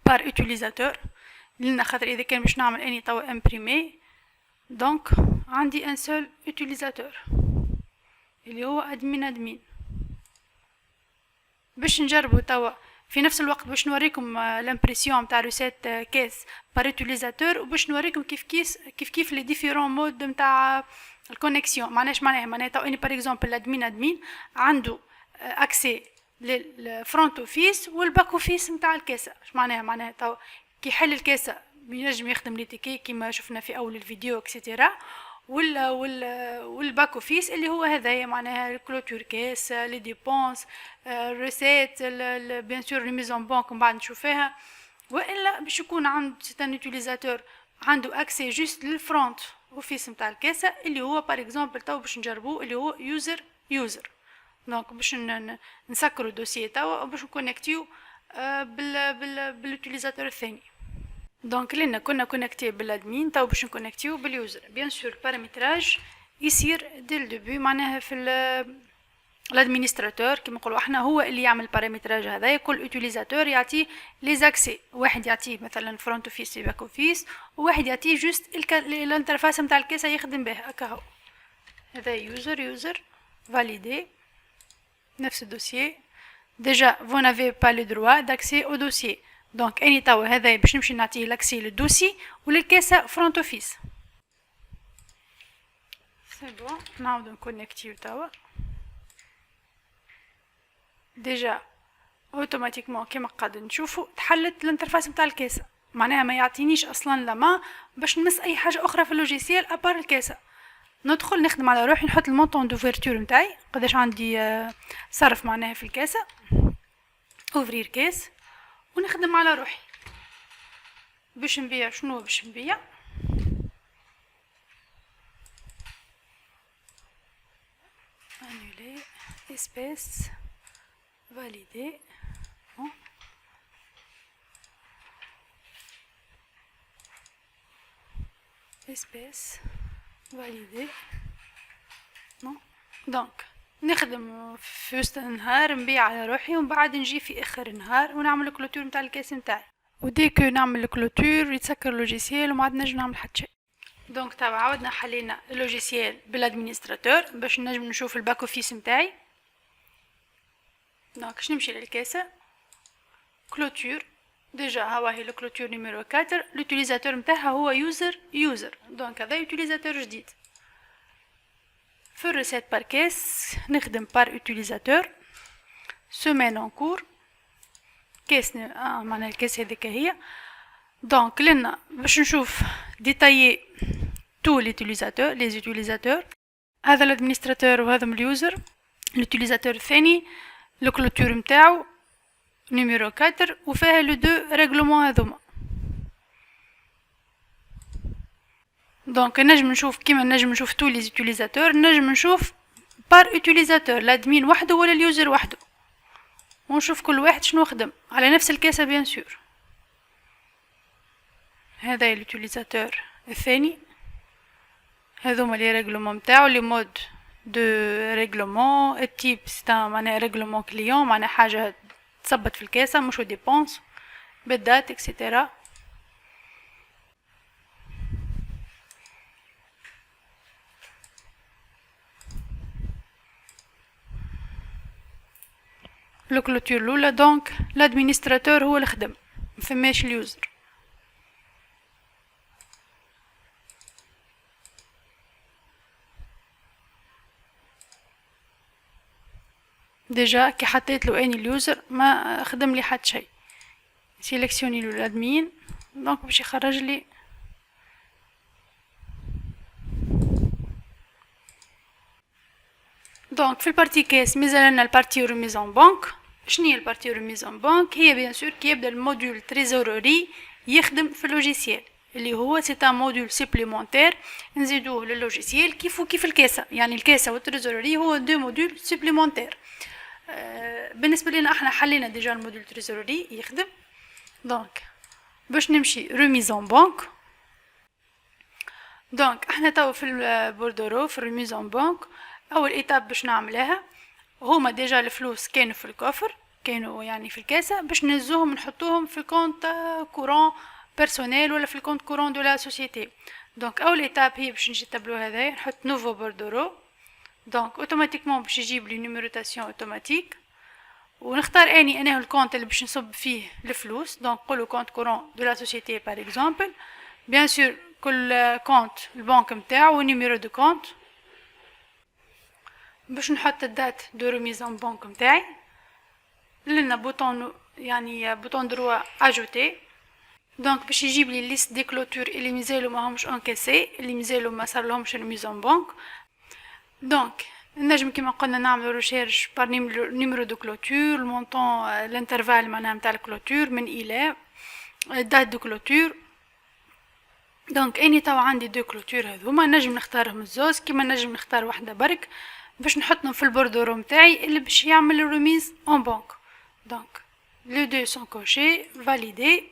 S1: بار اوتيليزاتور لنا، خاطر اذا كان باش نعمل اني توا امبريمي دونك عندي ان سول اوتيليزاتور اللي هو ادمين. باش نجربوا توا في نفس الوقت باش نوريكم الامبريسيون تاع ريسيت كيس بار اوتيليزاتور، وباش نوريكم كيف لي ديفيرون مود نتاع الكونيكسيون. معناها تو اني بار اكزومبل ادمين عنده اكسي للفرونت اوفيس والباك اوفيس نتاع الكاسه. اش معناها تو كي يحل الكاسه ينجم يخدم لي تيكي كيما شفنا في اول الفيديو اكسيتيرا، والباك اوفيس اللي هو هذايا معناها الكلوتور كاس، لي ديبونس، ريسيت، بيان سور لي ميزون بانك من بعد نشوفها. والا باش يكون عند سيتان يوتيليزاتور عنده اكسي جوست للفرونت اوفيس نتاع الكاسه اللي هو بار اكزومبل تو باش نجربوه اللي هو يوزر. دونك باش نسكروا الدوسيي توا باش نكونيكتيو بالutilisateur الثاني. دونك لنا كنا كونيكتي بالادمين تو باش نكونيكتيو باليوزر. بيان سور بارامتراج يصير دي الدوبي معناها في الادمينستراتور كيما نقولوا احنا هو اللي يعمل بارامتراج هذايا. كل اوتيليزاتور يعطيه لي زاكسي، واحد يعطيه مثلا فرونت اوفيس باك اوفيس، وواحد يعطيه جوست الانترفاس نتاع الكيسه يخدم بها هكا. هذا يوزر فاليدي نفس الدوسيي. ديجا vous n'avez pas le droit d'accès au dossier. دونك اني توا هذا باش نمشي نعطيه لاكسي للدوسي وللكيسه فرونت اوفيس. سي بون نعاودو نكونيكتيو توا. ديجا اوتوماتيكمون كيما قاعدين نشوفوا تحلت الانترفاس نتاع الكيسه، معناها ما يعطينيش اصلا لما باش نمس اي حاجه اخرى في اللوجيسيال ابار الكيسه. ندخل نخدم على روحي، نحط المونطون دوفيرتور نتاعي قداش عندي صرف معناها في الكيسه، اوفرير كيس، ونخدم على روحي باش نبيع. شنو باش نبيع؟ annuler espèce valider. Bon. espèce validé. non دونك نخدم في وسط النهار نبيع على روحي، ومن بعد نجي في اخر النهار ونعمل الكلوتور نتاع الكاس نتاعي، وديك نعمل الكلوتور يتسكر اللوجيسيال وما عاد نجم نعمل حتى شيء. دونك توا عاودنا حلينا اللوجيسيال بالادمينستراتور باش نجم نشوف الباك اوفيس نتاعي. دونك باش نمشي للكاسه كلوتور. ديجا هوا هي الكلوتور نيميرو 4. لوتيليزاتور نتاعها هو يوزر. دونك هذا يوتيليزاتور جديد. في الريسيت بار كيس نخدم بار يوتيليزاتور سومين اون كور كيس. معناها الكيس هذيك هي. دونك لنا باش نشوف ديتايي تو ليوتيليزاتور لي يوتيليزاتور. هذا الادمينستراتور وهذا اليوزر. لوتيليزاتور الثاني لو كلوتور نتاعو نيميرو 4 وفيها لو دو ريغلومون هذوما. دونك نجم نشوف كيما نجم نشوف تو لي يوتيليزاتور، نجم نشوف بار يوتيليزاتور لادمين وحده ولا اليوزر وحده، ونشوف كل واحد شنو خدم على نفس الكاسه بيان سور. هذا اليوتيليزاتور الثاني، هذوما لي ريغلومون نتاعو لي مود دو ريغلومون. التيب ستا معناها ريغلومون كليون، معناها حاجه تصبت في الكاسه مش ديبونس بالدات اكسيتيرا. لو كلوتور الاولى دونك لادمينستراتور هو اللي خدم، مفماش اليوزر. ديجا كي حطيت له اني اليوزر ما خدم لي حتى شيء. سيليكسيوني له الادمين دونك باش يخرج لي دونك في البارتي كيس مازال لنا البارتي ريميز اون بانك. شنو هي البارتي ريميز اون بانك؟ هي بيان سور كي يبدا الموديول تريزوروري يخدم في اللوجيسيال اللي هو سي ان موديول سوبليمونتير نزيدوه لللوجيسيال كيف الكاسه، يعني الكاسه والتريزوروري هو دو موديول سوبليمونتير. بالنسبه لنا احنا حلينا ديجا الموديول تريزوروري يخدم. دونك باش نمشي ريميز اون بانك. دونك احنا تو في البوردورو في الريميز اون بانك اول ايتاب باش نعملها هما ديجا الفلوس كانوا في الكوفر، كانوا يعني في الكاسه، باش نهزوهم نحطوهم في الكونت كورون بيرسونيل ولا في الكونت كورون دو لا سوسيتي. دونك اول ايتاب هي باش نجي التابلو هذا نحط نوفو بوردورو. دونك اوتوماتيكمون باش يجيب لي نيميروتاسيون اوتوماتيك، ونختار انا الكونت اللي باش نصب فيه الفلوس. دونك نقولوا كونت كورون دو لا سوسيتي بار اكزومبل. بيان سور كل كونت البنك نتاعو ونيميرو دو كونت. باش نحط الدات دو ريميز اون بنك نتاعي لنا بوطون يعني بوطون دروا اجوتي. دونك باش يجيب لي ليست دي كلوتور اللي مازالوا ما همش انكاسي، اللي مازالوا ما صار لهمش ريميز اون بنك. دونك نجم كيما قلنا نعملوا ريشيرش بار نيميرو دو كلوتور، المونطون الانترفال معناها نتاع الكلوتور من الى دات دو كلوتور. دونك اني توا عندي دو كلوتور هذوما نجم نختارهم الزوز كيما نجم نختار واحده برك. باش نحطهم في البوردورو متاعي اللي باش يعمل الرميز اون بانك. دونك لو دو سون كوشي فاليدي.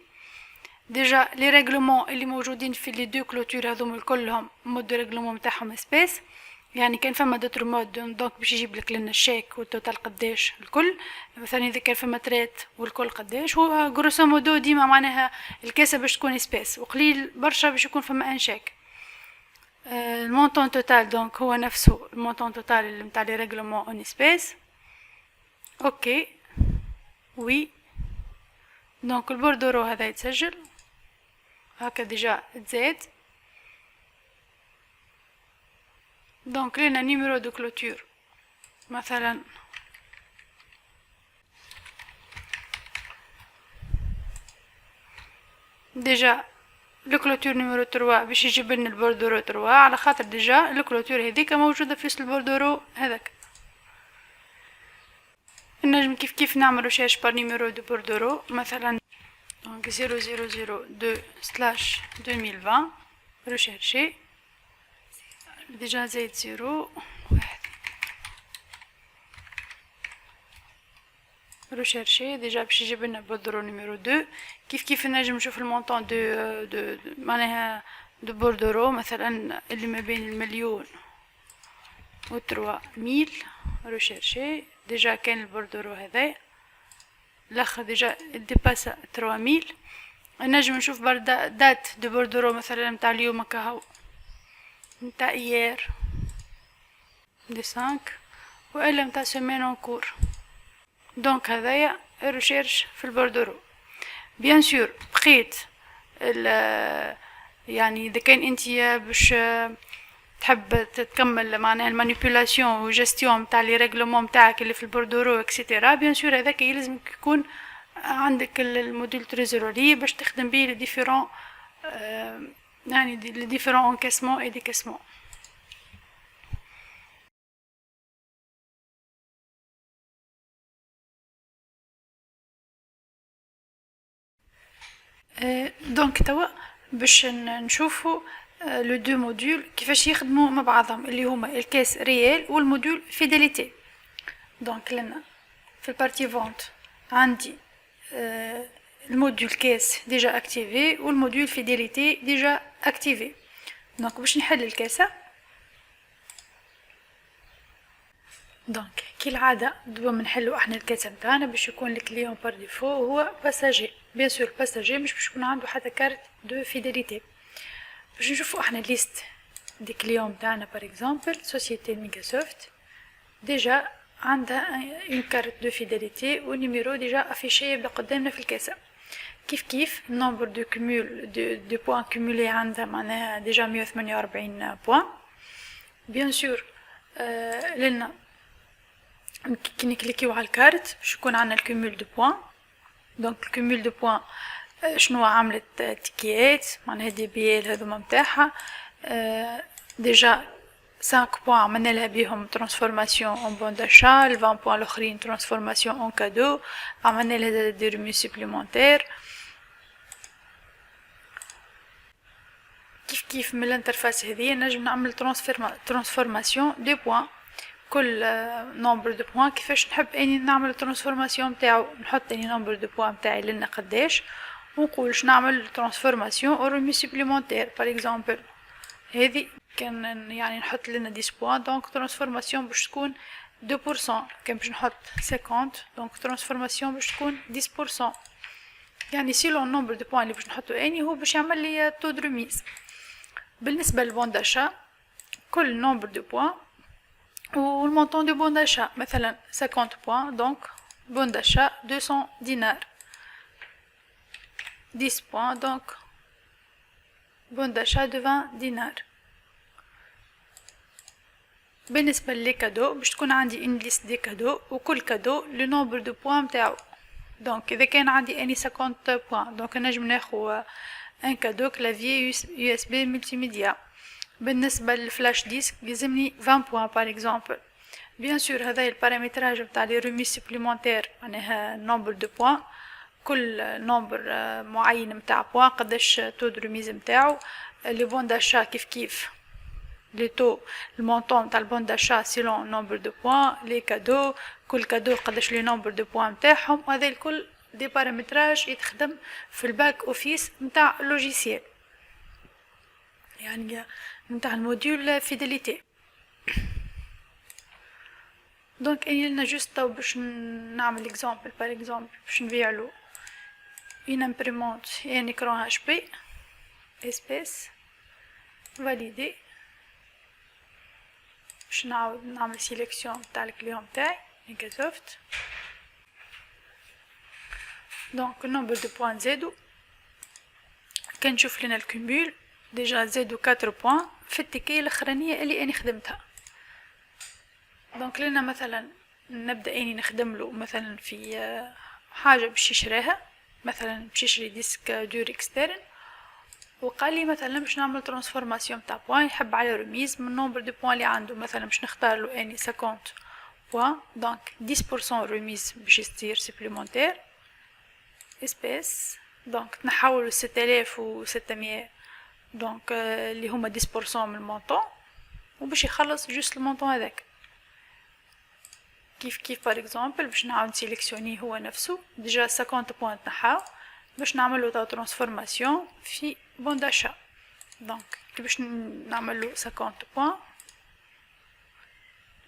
S1: ديجا لي ريغلومون اللي موجودين في لي دو كلوتور هذوما كلهم مود دو ريغلومون متاعهم سبيس، يعني كان فما دوتر مود دونك باش يجيب لك لنا الشيك والتوتال قداش الكل، مثلا اذا كان فما تريت والكل قداش، هو غروسو مودو ديما معناها الكاسه باش تكون سبيس، وقليل برشا باش يكون فما ان شيك. المونطون توتال دونك هو نفسه المونطون توتال اللي نتاع لي ريغلومون اون سبيس. اوكي وي دونك البوردورو هذا يتسجل هكا ديجا تزاد. دونك لنا نيميرو دو كلوتور مثلا ديجا لو كلوتور نيميرو 3 باش يجيب لنا البوردورو 3 على خاطر ديجا لو كلوتور هذيك موجوده في البوردورو هذاك. نجم كيف نعمل ريشيرش بار نيميرو دو بوردورو مثلا دونك 0002/2020 ريشيرشي ديجا زايد 0 1 ريشيرشي ديجا باش يجيب لنا بوردورو نيميرو 2. كيف نجم نشوف المونطون دو معناها دو بوردورو مثلا اللي ما بين المليون و 3000 ريشيرشي ديجا كان البوردورو هذا الاخر ديجا ديباس 3000. نجم نشوف بردا دات دو بوردورو مثلا نتاع اليوم كهو نتاع ايير دي 5 والا نتاع سيمين اون كور. دونك هذايا الريشيرش في البوردورو. بيان سور بقيت يعني اذا كان انتي باش تحب تكمل معناها المانيبيولاسيون وجستيون تاع لي ريغلومون نتاعك اللي في البوردورو اكسيتيرا، بيان سور هذاك يلزم يكون عندك الموديل تريزوري باش تخدم بيه لي ديفيرون يعني لي ديفيرون انكاسمون اي ديكاسمون. دونك توا باش نشوفوا لو دو موديول كيفاش يخدموا مع بعضهم اللي هما الكاس ريال والموديول فيداليتي. دونك لنا في البارتي فونت عندي الموديول كاس ديجا اكتيفي والموديول فيداليتي ديجا اكتيفي. دونك باش نحل الكاسه دونك كالعاده دابا نحلو احنا الكاسه نتاعنا باش يكون الكليون بار ديفو هو باساجي. بيان سور باساجي مش باش يكون عنده حتى كارت دو فيداليتي. باش نشوفو احنا ليست دي كليون نتاعنا بار اكزومبل سوسيتي ميغاسوفت ديجا عندها اون كارت دو فيداليتي ونيميرو ديجا افيشي قدامنا في الكاسه. كيف النومبر دو كومول دو بوين كومولي عندها معناها ديجا 148 بوين. بيان سور لنا كي نكليكيو على الكارت باش يكون عندنا الكومول دو بوين. دونك الكومول دو بوين شنو عملت تيكيات معناها دي بيال هذوما متاعها ديجا 5 بوين عملنا لها بيهم ترانسفورماسيون اون بون داشا، 20 بوين الاخرين ترانسفورماسيون اون كادو، عملنا لها دي ريمي سوبليمونتير. كيف من الانترفاس هذه نجم نعمل ترانسفورماسيون دي بوين كل نومبر دو بوين كيفاش نحب اني نعمل الترانسفورماسيون نتاعو. نحط اني نومبر دو بوين نتاعي لنا قداش ونقول باش نعمل ترانسفورماسيون او ريمي سوبليمونتير. بار اكزومبل هذه كان يعني نحط لنا 10 بوين دونك ترانسفورماسيون باش تكون 2%. كان باش نحط 50 دونك ترانسفورماسيون باش تكون 10%. يعني سيلون نومبر دو بوين اللي باش نحطو اني هو باش يعمل لي تو دو ريميز. بالنسبه للبون داشا كل نومبر دو بوين والمونطون دو بون داشا مثلا 50 بوين دونك بون داشا 200 دينار 10 بوين دونك بون داشا دو 20 دينار. بالنسبه لي كادو باش تكون عندي ان ليست دي كادو وكل كادو لو نومبر دو بوين نتاعو. دونك اذا كان عندي اني 50 بوين دونك نجم ناخذ ان كادو كلافيي يو اس بي ملتي ميديا. بالنسبه للفلاش ديسك يلزمني 20 بوين بار اكزومبل. بيان سور هذا البارامتراج نتاع لي ريمي سوبليمونتير معناها نومبر دو بوين كل نومبر معين نتاع بوين قداش تو دو ريميز نتاعو. لي بون داشا كيف لي تو المونطون نتاع البون داشا سيلون نومبر دو بوان، لي كادو كل كادو قداش لي نومبر دو بوان نتاعهم، وهذا الكل دي بارامتراج يتخدم في الباك اوفيس نتاع اللوجيسيال، يعني نتاع الموديول فيداليتي. دونك اني لنا جوست تو باش نعمل اكزامبل بار اكزامبل باش نبيعلو une imprimante et un écran HP espèce validé باش نعاود نعمل سيليكسيون تاع الكليون تاعي مايكروسوفت. دونك النومبر دو بوان زادو، كنشوف لنا الكومول ديجا زادو 4 بوان في التيكي الاخرانيه اللي اني خدمتها. دونك لنا مثلا نبدا اني نخدملو مثلا في حاجه باش يشراها، مثلا باش يشري ديسك دور اكسترن، وقال لي مثلا باش نعمل ترانسفورماسيون تاع بوان، يحب على رميز من نومبر دو بوان اللي عنده، مثلا باش نختار له اني 50 بوان، دونك 10% رميز باش يصير سبليمونتير اسبيس. دونك تنحولو 6600 دونك اللي هما 10% من المونطون، وباش يخلص جوست المونطون هذاك. كيف بار اكزامبل باش نعاود نسيليكسيوني هو نفسه ديجا 50 بوان تنحاو باش نعملو تاع ترانسفورماسيون في بون داشا. دونك باش نعملو 50 بوان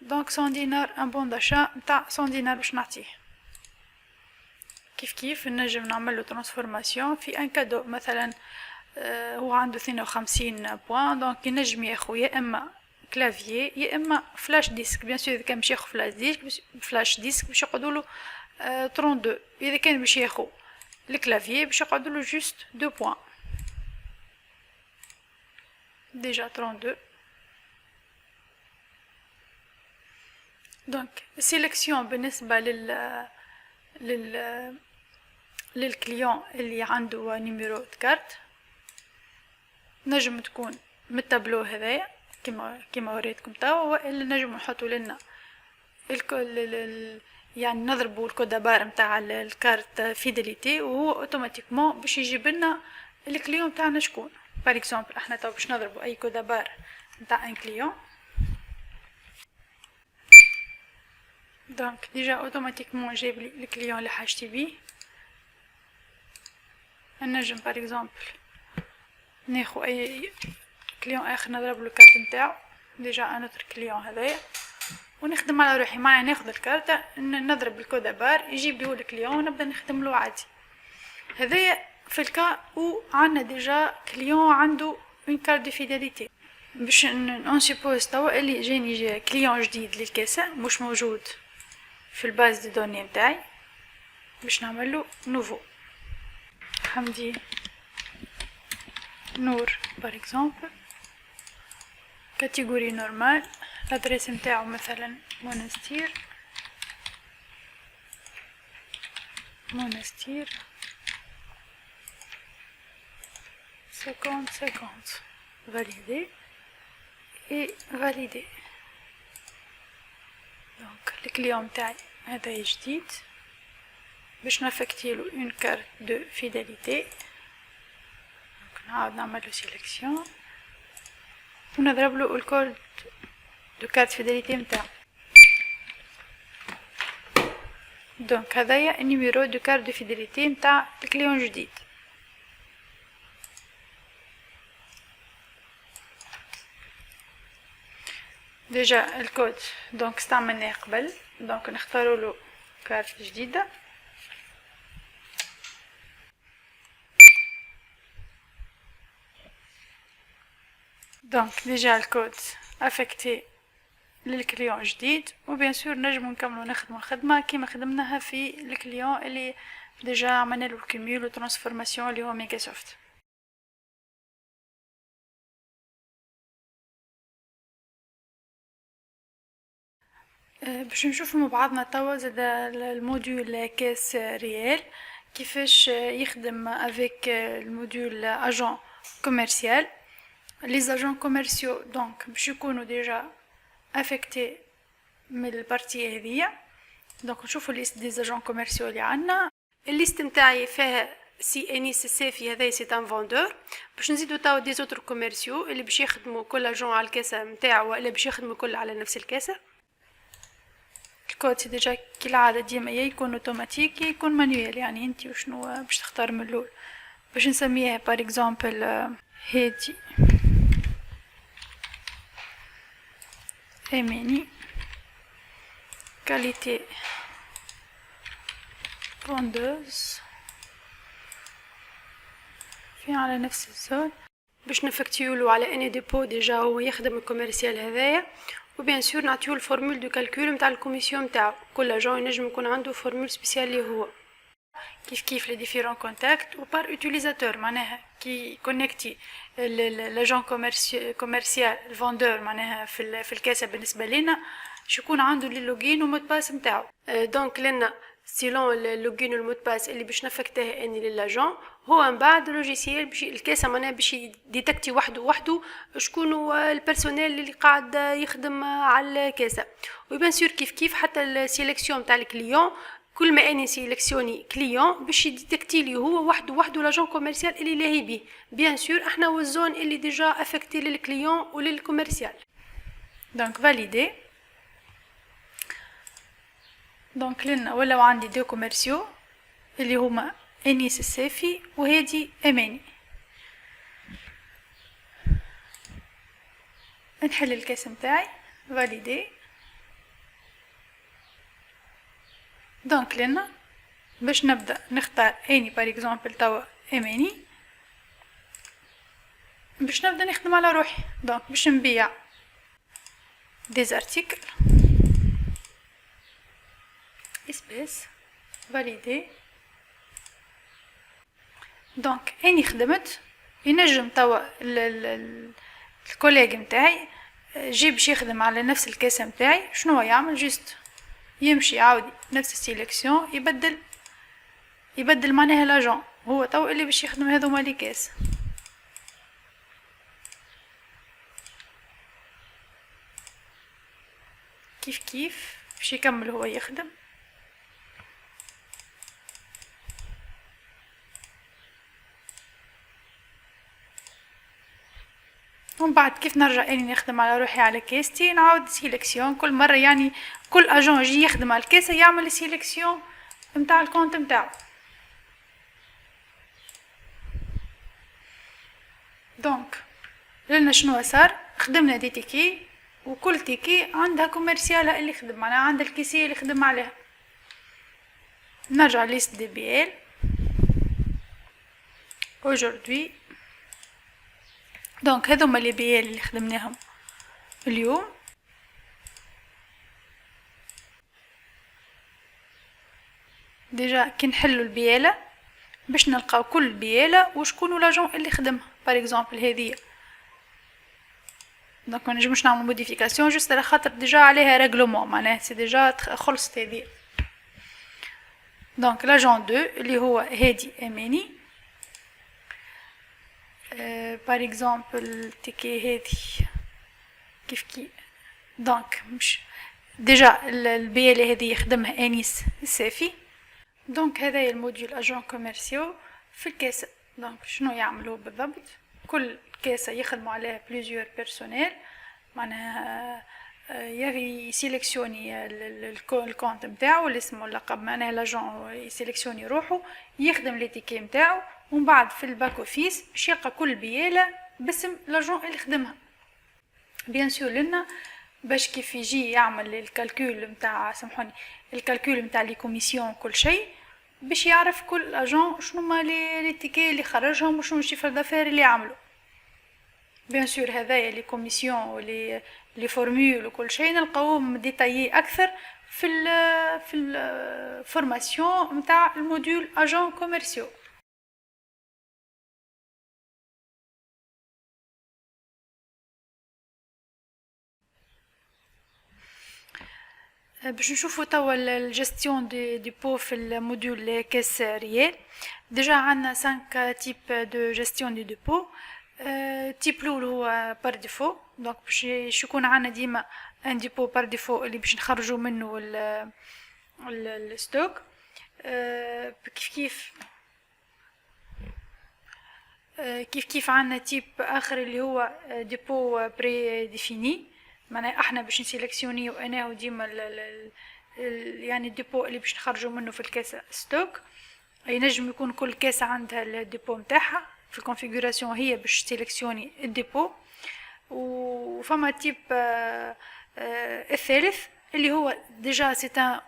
S1: دونك 100 دينار، ان بون داشا نتاع 100 دينار باش نعطيه. كيف نجم نعملو ترانسفورماسيون في ان كادو، مثلا هو عنده 52 بوان، دونك ينجم ياخو يا اما كلافيي يا اما فلاش ديسك. بيان سور اذا كان باش ياخو فلاش ديسك باش يقعدولو 32، اذا كان باش ياخو الكلافيي باش يقعدولو جوست 2 بوان ديجا 32. دونك السيليكسيون بالنسبه للكليون اللي عنده نيميرو كارت نجم تكون من التابلو هذايا كيما وريتكم توا، والا نجم نحطوا لنا الكل يعني نضربوا الكودابار نتاع الكارت فيداليتي وهو اوتوماتيكمون باش يجيب لنا الكليون تاعنا شكون. بار اكزومبل احنا تو باش نضربوا اي كودابار نتاع ان كليون، دونك ديجا اوتوماتيكمون جايب لي الكليون اللي حاجتي بيه. نجم بار اكزومبل ناخذ اي كليون اخر نضرب له الكارت نتاعو، ديجا انا نتر كليون هذايا ونخدم على روحي معايا، ناخذ الكارت نضرب الكود بار يجيب لي الكليون ونبدا نخدم له عادي. هذايا في الكا او عندنا ديجا كليون عنده اون كارت دو فيداليتي. باش اون سيبوز توا اللي جاني كليون جديد للكاسه مش موجود في الباز دي دوني نتاعي، باش نعمل له نوفو حمدي نور بار اكزومبل كاتيجوري نورمال، الادريس نتاعو مثلا مونستير 50 validé et validé. دونك الكليون نتاعي هذا جديد باش نافكتيلو اون كارت دو فيداليتي، نعاود نعملو سيليكسيون ونضربلو الكود دو كارت فيداليتي نتاعو. دونك هذايا النيميرو دو كارت دو فيداليتي نتاع الكليون جديد. ديجا الكود دونك استعملناه قبل، دونك نختاروا له كارت جديده. دونك ديجا الكود افكتي للكليون جديد، وبيان سور نجمو نكملو نخدمو الخدمه كيما خدمناها في الكليون اللي ديجا عملنا له الكومول وترانسفورماسيون اللي هو مايكروسوفت. باش نشوفو مع بعضنا توا زاد الموديول كاس ريال كيفاش يخدم افيك الموديول اجون كوميرسيال. لي زاجون كوميرسيو دونك باش يكونوا ديجا افكتي من البارتي هذيا. دونك نشوفوا ليست دي زاجون كوميرسيو اللي عندنا. الليست نتاعي فيها سي انيس السافي هذا سي ان فوندور. باش نزيدو تاو دي زوتر كوميرسيو اللي باش يخدموا كل اجون على الكاسه نتاعو ولا باش يخدموا كل على نفس الكاسه. الكود سي ديجا كالعاده ديما يا يكون اوتوماتيك يا يكون مانيوال، يعني انت وشنو باش تختار من الاول. باش نسميها بار اكزامبل هادي اماني كاليتي فوندوز في على نفس الزون باش نفكتيولو على اني ديبو ديجا هو يخدم الكوميرسيال هذايا. وبيان سور نعطيو الفورمول دو كالكول نتاع الكوميسيون نتاعو. كل اجون ينجم يكون عنده فورمول سبيسيال اللي هو كيف لي ديفيرون كونتاكت و بار اوتيليزاتور، معناها كي كونيكتي لاجون كوميرسيال الفوندور معناها في الكاسه بالنسبه لنا شكون عنده لي لوجين ومود باس نتاعو. دونك لنا سيلون اللوجين والمود باس اللي باش نفكته اني للاجون هو من بعد لوجيسيال باش الكاسه معناها باش ديتكتي وحده شكون هو البيرسونيل اللي قاعد يخدم على الكاسه. وبيان سور كيف حتى السيليكسيون تاع الكليون كل ما اني سيليكسيوني كليون باش يديتكتي لي هو وحده لاجون كوميرسيال اللي لاهي بيه. بيان سور احنا والزون اللي ديجا افكتي للكليون وللكوميرسيال. دونك فاليدي. دونك لنا ولاو عندي دو كوميرسيو اللي هما انيس السافي وهادي اماني. نحل الكاس نتاعي فاليدي. دونك لنا باش نبدا نختار اني بار اكزامبل توا اماني باش نبدا نخدم على روحي. دونك باش نبيع ديزارتيكل اسبيس فاليدي. دونك اني خدمت ينجم توا الكوليج نتاعي جي باش يخدم على نفس الكاسه نتاعي شنو يعمل جست يمشي يعاود نفس السيليكسيون يبدل معناها لاجون هو تو اللي باش يخدم هذوما لي كاس. كيف باش يكمل هو يخدم. ومن بعد كيف نرجع اني نخدم على روحي على كاستي نعاود سيليكسيون كل مره، يعني كل اجون يجي يخدم على الكاسه يعمل سيليكسيون نتاع الكونت نتاعو. دونك لنا شنو صار خدمنا دي تيكي وكل تيكي عندها كوميرسيالها اللي خدم معناها عندها الكيسيه اللي خدم عليها. نرجع ليست دي بي ال aujourd'hui. دونك هذوما لي بي ال اللي خدمناهم اليوم. ديجا كي نحلو البياله باش نلقاو كل بياله وشكون لاجون اللي خدمها. بار اكزامبل هذه دونك ما نجمش نعمل موديفيكاسيون جوست على خاطر ديجا عليها ريغلومون معناها سي ديجا خلصت هذه. دونك لاجون 2 اللي هو هادي اماني بار اكزامبل تيكي هادي كيف دونك مش ديجا البياله هذه يخدمها انيس السافي. دونك هذا الموديول اجون كوميرسيو في الكاسه. دونك شنو يعملوا بالضبط كل كاسه يخدموا عليها بليزيور بيرسونيل معناها يسيليكسيوني الكونت نتاعو الاسم واللقب معناها لاجون يسيليكسيوني روحو يخدم لي تيكي نتاعو ومن بعد في الباك اوفيس باش يلقى كل بياله باسم لاجون اللي خدمها. بيان سور لنا باش كيف يجي يعمل الكالكول نتاع سامحوني الكالكول نتاع لي كوميسيون كل شيء باش يعرف كل اجون شنو ما لي تيكي اللي خرجهم وشنو الشيفر دافير اللي عملوا. بيان سور هذايا لي كوميسيون ولي لي فورمول وكل شيء نلقاوهم ديتايي اكثر في الفورماسيون نتاع الموديول اجون كوميرسيو. باش نشوفوا توا الجستيون دي بو في الموديول كاس ريال. ديجا عندنا 5 تيب دو جستيون دي بو. تيب الاول هو بار ديفو دونك باش يكون عندنا ديما ان ديبو بار ديفو اللي باش نخرجوا منه الستوك. كيف كيف عندنا تيب اخر اللي هو ديبو بري ديفيني، معناها احنا باش نسيلكسيونيو انا وديما يعني الديبو اللي باش نخرجوا منه في الكاسه ستوك. ينجم يكون كل كاسه عندها الديبو نتاعها في الكونفيغوراسيون، هي باش تسيلكسيوني الديبو. وفما تيب الثالث اللي هو ديجا سي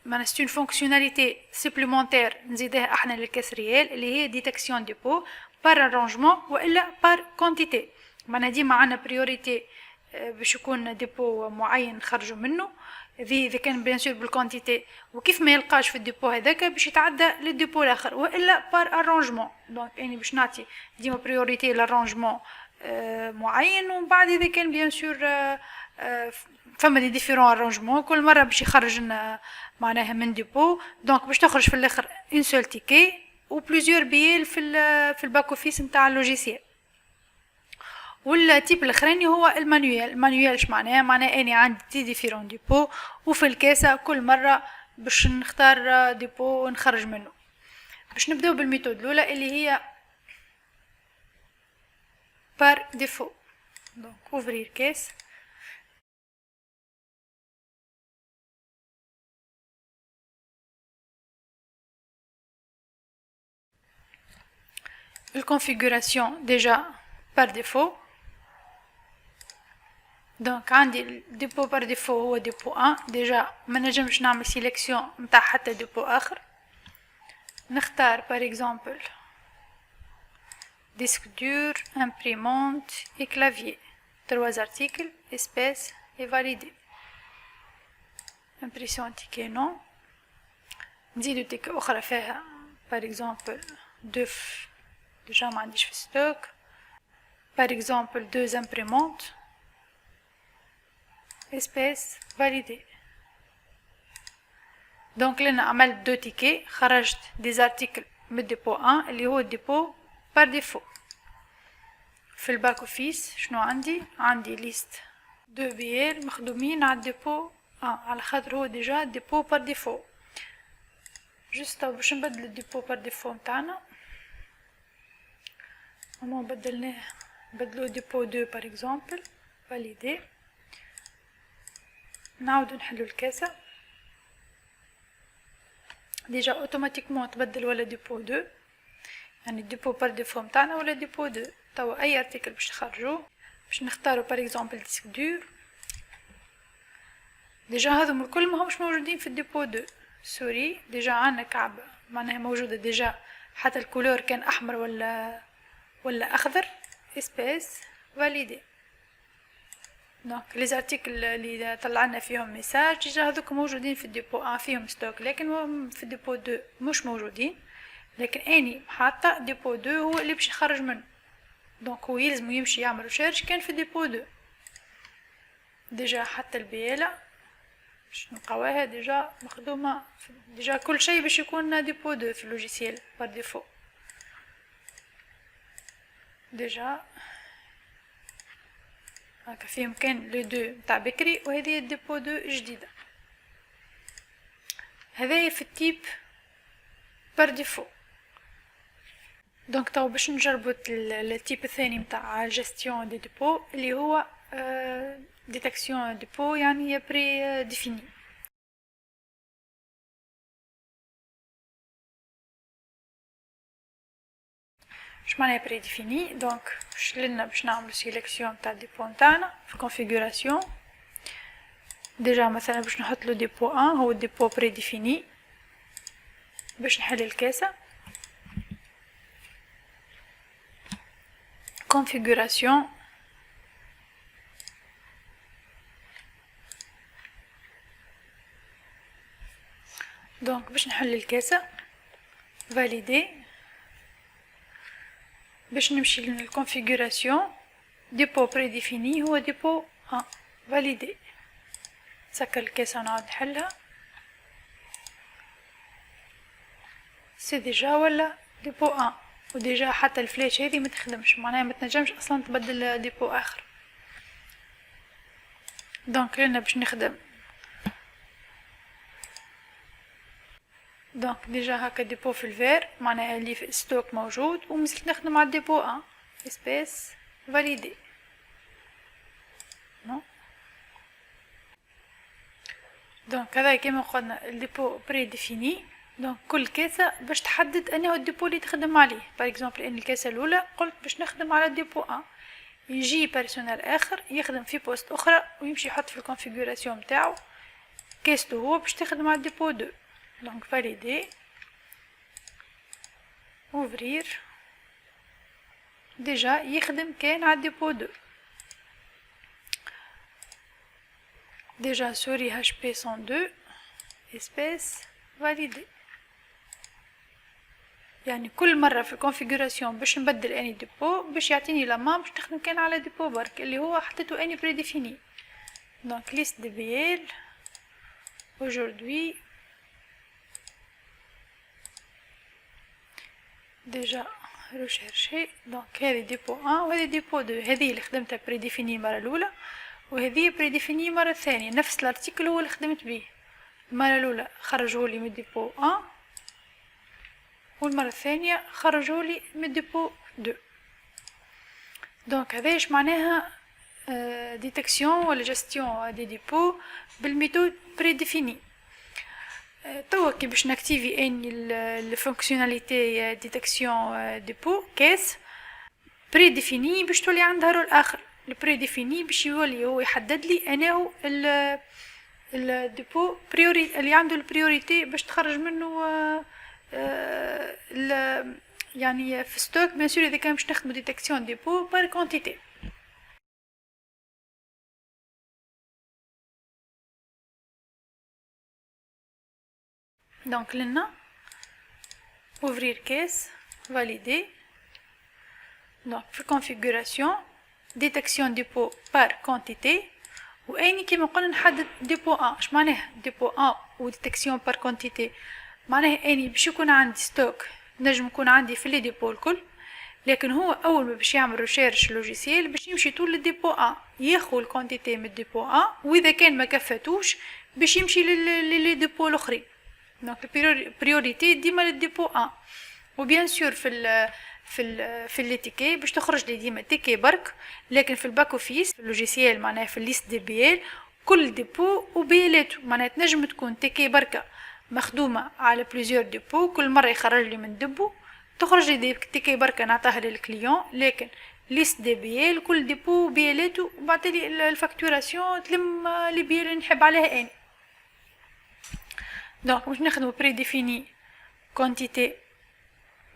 S1: معناها سي اون فونكسيوناليتي سوبليمونتير نزيدها احنا للكاس ريال، اللي هي ديتكسيون ديبو بار ارونجمون والا بار كونتيتي. معناها ديما عندنا بريوريتي باش يكون ديبو معين نخرجوا منه، اذا كان بيان سور بالكونتيتي وكيف ما يلقاش في الديبو هذاك باش يتعدى للديبو الاخر، والا بار ارونجمون. دونك يعني باش نعطي ديما بريوريتي لارونجمون معين، ومن بعد اذا كان بيان سور فما دي ديفيرون ارونجمون كل مره باش يخرج لنا معناها من ديبو. دونك باش تخرج في الاخر اون سول تيكي و بليزيور بيال في الباك اوفيس نتاع اللوجيسيال. والتيب الاخراني هو المانيوال. اش معناه اني عندي دي ديفيرون ديبو، وفي الكاسه كل مره باش نختار ديبو ونخرج منه. باش نبداو بالميثود الاولى اللي هي بار ديفو. دونك اوفرير كاس، الكونفيغوراسيون ديجا بار ديفو. دونك عندي الديبو بار ديفو هو ديبو 1، ديجا ما نجمش نعمل سيليكسيون نتاع حتى ديبو اخر. نختار بار اكزامبل ديسك دور، امبريمونت اي كلافيي، 3 ارتيكل، اسبيس اي فاليدي. امبريسيون تيكي نو، نزيدو تيكي اخرى فيها بار اكزامبل دوف، ديجا ما عنديش في ستوك. بار اكزامبل 2 امبريمونت، اسبيس فاليدي. دونك لنا عملت 2 تيكي، خرجت دي زارتيكل من ديبو 1 اللي هو الديبو بار ديفو. في الباك اوفيس شنو عندي ليست 2 بيال مخدومين على الديبو على خاطر هو ديجا ديبو بار ديفو. جست باش نبدل الديبو بار ديفو نتاعنا، هما بدلناه بدلو ديبو 2 بار اكزامبل، فاليدي. نعاودو نحلو الكاسه، ديجا اوتوماتيكمون تبدل ولا ديبو 2، يعني الديبو بار ديفو نتاعنا ولا ديبو 2. توا اي ارتيكل باش نخرجوه باش نختارو بار اكزامبل ديسك دور. ديجا هذوما الكل ما همش موجودين في الديبو 2، سوري. ديجا عندنا كعبه معناها موجوده ديجا، حتى الكولور كان احمر ولا اخضر، اسبيس فاليدي. دونك لي زارتيكل اللي طلعنا فيهم ميساج ديجا هذوك موجودين في الديبو 1 فيهم ستوك، لكن في الديبو 2 مش موجودين. لكن اني حاطه ديبو 2 هو اللي باش يخرج منه، دونك هو يلزم يمشي يعمل ريشيرش كان في ديبو 2. ديجا حتى البياله باش نلقاوها ديجا مخدومه، ديجا كل شيء باش يكون ديبو 2 في اللوجيسيال بار ديفو. ديجا هاكا فيه مكان لي 2 نتاع بكري، وهذه الديبو 2 جديده. هذايا في التيب بار ديفو. دونك تو باش نجربو التيب الثاني نتاع جيستيون دي ديبو اللي هو ديتكسيون ديبو، يعني هي بري ديفيني. اش معناها بري ديفيني؟ دونك باش نعملو سيليكسيون تاع الديبو نتاعنا في كونفيغوراسيون. ديجا مثلا باش نحطلو ديبو 1 هو الديبو بري ديفيني. باش نحل الكاسه configuration. دونك باش نحل الكاسه فاليدي، باش نمشي للكونفيغوراسيون ديبو بري ديفيني هو ديبو 1 فاليدي. سكر الكاسه ونعاود نحلها، سي ديجا ولا ديبو 1. وديجا حتى الفلاش هذه ما تخدمش، معناها ما تنجمش اصلا تبدل ديبو اخر. دونك لنا باش نخدم دونك ديجا هكا ديبو في الفير معناها اللي في ستوك موجود، ومزلت نخدم على الديبو ان اسبيس فاليدي. نو دونك هذا كيما قلنا الديبو بري ديفيني. دونك كل كاسه باش تحدد انه الديبو اللي تخدم عليه. باغ اكزومبل ان الكاسه الاولى قلت باش نخدم على الديبو ان، يجي بيرسونيل اخر يخدم في بوست اخرى ويمشي يحط في الكونفيغوراسيون نتاعو كاسته هو باش تخدم على الديبو 2. دونك فاليدي اوفرير ديجا يخدم كان على الديبو 2. ديجا سوري HP 102 اسبيس فاليدي. يعني كل مرة في الكونفيغوراسيون باش نبدل اني ديبو باش يعطيني لامان باش نخدم كان على ديبو برك اللي هو حطيته اني بري ديفيني. دونك ليست دي بيل aujourd'hui ديجا ريشيرشي. دونك هذه ديبو 1 وهذه ديبو 2. هذه اللي خدمتها بري ديفيني المره الاولى وهذه بري ديفيني المره الثانيه. نفس الارتيكل هو اللي خدمت به المره الاولى خرجولي من ديبو 1 والمره الثانيه خرجولي من ديبو 2. دونك هذا ايش معناها ديتكسيون ولا جستيون دي ديبو بالميثود بري ديفيني. توا كي باش ناكتيفي اني الفونكسيوناليتي ديتكسيون ديبو كاس بري ديفيني باش تولي عندها رول اخر. البري ديفيني باش يولي هو يحدد لي انه الديبو بريوري اللي عنده البريوريتي باش تخرج منه يعني في ستوك بيان سور اذا كان باش نخدمو ديتكسيون ديبو بار كونتيتي. دونك لنا ouvrir caisse valider. دونك في configuration détection dépôt par quantité واني كيما قلنا نحدد ديبو 1. اش معناها ديبو 1 و ديتكسيون بار كونتيتي؟ معناها اني باش يكون عندي ستوك نجم يكون عندي في لي ديبو الكل، لكن هو اول ما باش يعمل ريشيرش لوجيسيال باش يمشي طول للديبو 1 ياخذ الكونتيتي من الديبو 1 واذا كان ما كفتوش باش يمشي للي ديبو الاخرين. دونك البريوريتي ديما للديبو 1. وبيان سور في لي تيكي باش تخرج لي ديما تيكي برك، لكن في الباك اوفيس في اللوجيسيال معناها في الليست دي بيال كل ديبو وبيالاتو معناها تنجم تكون تيكي بركه مخدومه على بليزيور ديبو كل مره يخرج لي من ديبو تخرج لي تيكي بركه نعطيها للكليون، لكن ليست دي بيال كل ديبو بيالاتو وبعطيلي الفاكتوراسيون تلم لي بيال اللي نحب عليها اني. دونك باش نخدمو بري ديفيني كونتيتي.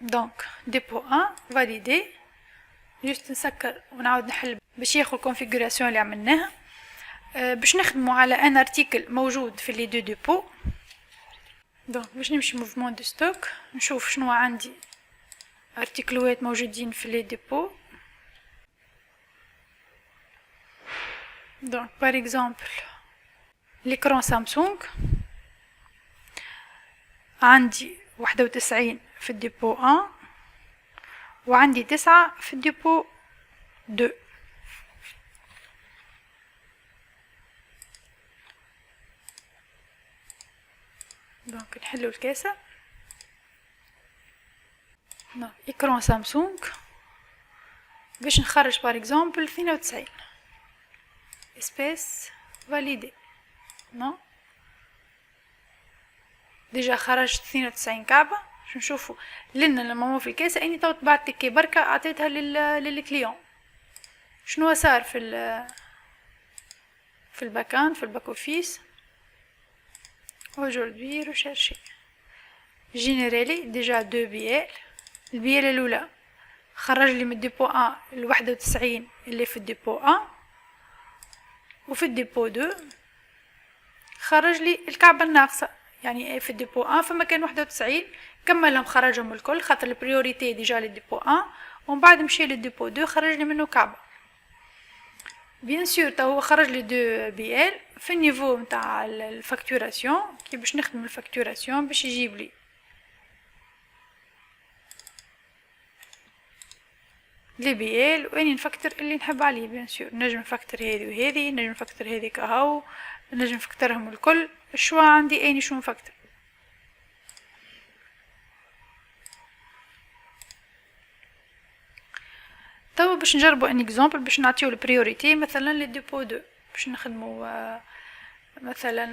S1: دونك ديبو 1 فاليدي جوست نسكر ونعاود نحل باش ياخذ الكونفيغوراسيون اللي عملناها. باش نخدمو على ان ارتيكل موجود في لي دو ديبو. دونك باش نمشي موفمون دو ستوك نشوف شنو عندي ارتيكلوات موجودين في لي ديبو. دونك بار اكزومبل ليكرون سامسونج عندي 91 في الديبو 1 وعندي 9 في الديبو 2. دونك نحلو الكاسة. دونك اكران سامسونج باش نخرج بار اكزومبل 92 اسبيس فاليدي. نو ديجا خرجت 92 كعبة. باش نشوفو لنا لما مو في الكاسة اني تو تبعت كي بركة عطيتها للكليون. شنو صار في الباكان في الباك اوفيس aujourd'hui rechercher générالي ديجا 2 بيال. البيال الاولى خرج لي من الديبو 1 ال91 اللي في الديبو 1 وفي الديبو 2 خرج لي الكعبة الناقصة. يعني في الديبو 1 فما كان 91 كملهم خرجهم الكل خاطر البريوريتي ديجا للديبو 1 ومن بعد مشي للديبو 2 خرج لي منه كعبة. بيان سور تا هو خرج لي 2 بيال في النيفو نتاع الفاكتوراسيون كي باش نخدم الفاكتوراسيون باش يجيب لي لي بيال واني نفكتر اللي نحب عليه. بيان سور نجم نفكتر هذه وهذه، نجم نفكتر هذيك هاو، نجم نفكترهم الكل. الشوا عندي اني شو نفكتر. توا باش نجربو ان اكزامبل باش نعطيو البريوريتي مثلا لي ديبو 2 باش نخدمو مثلا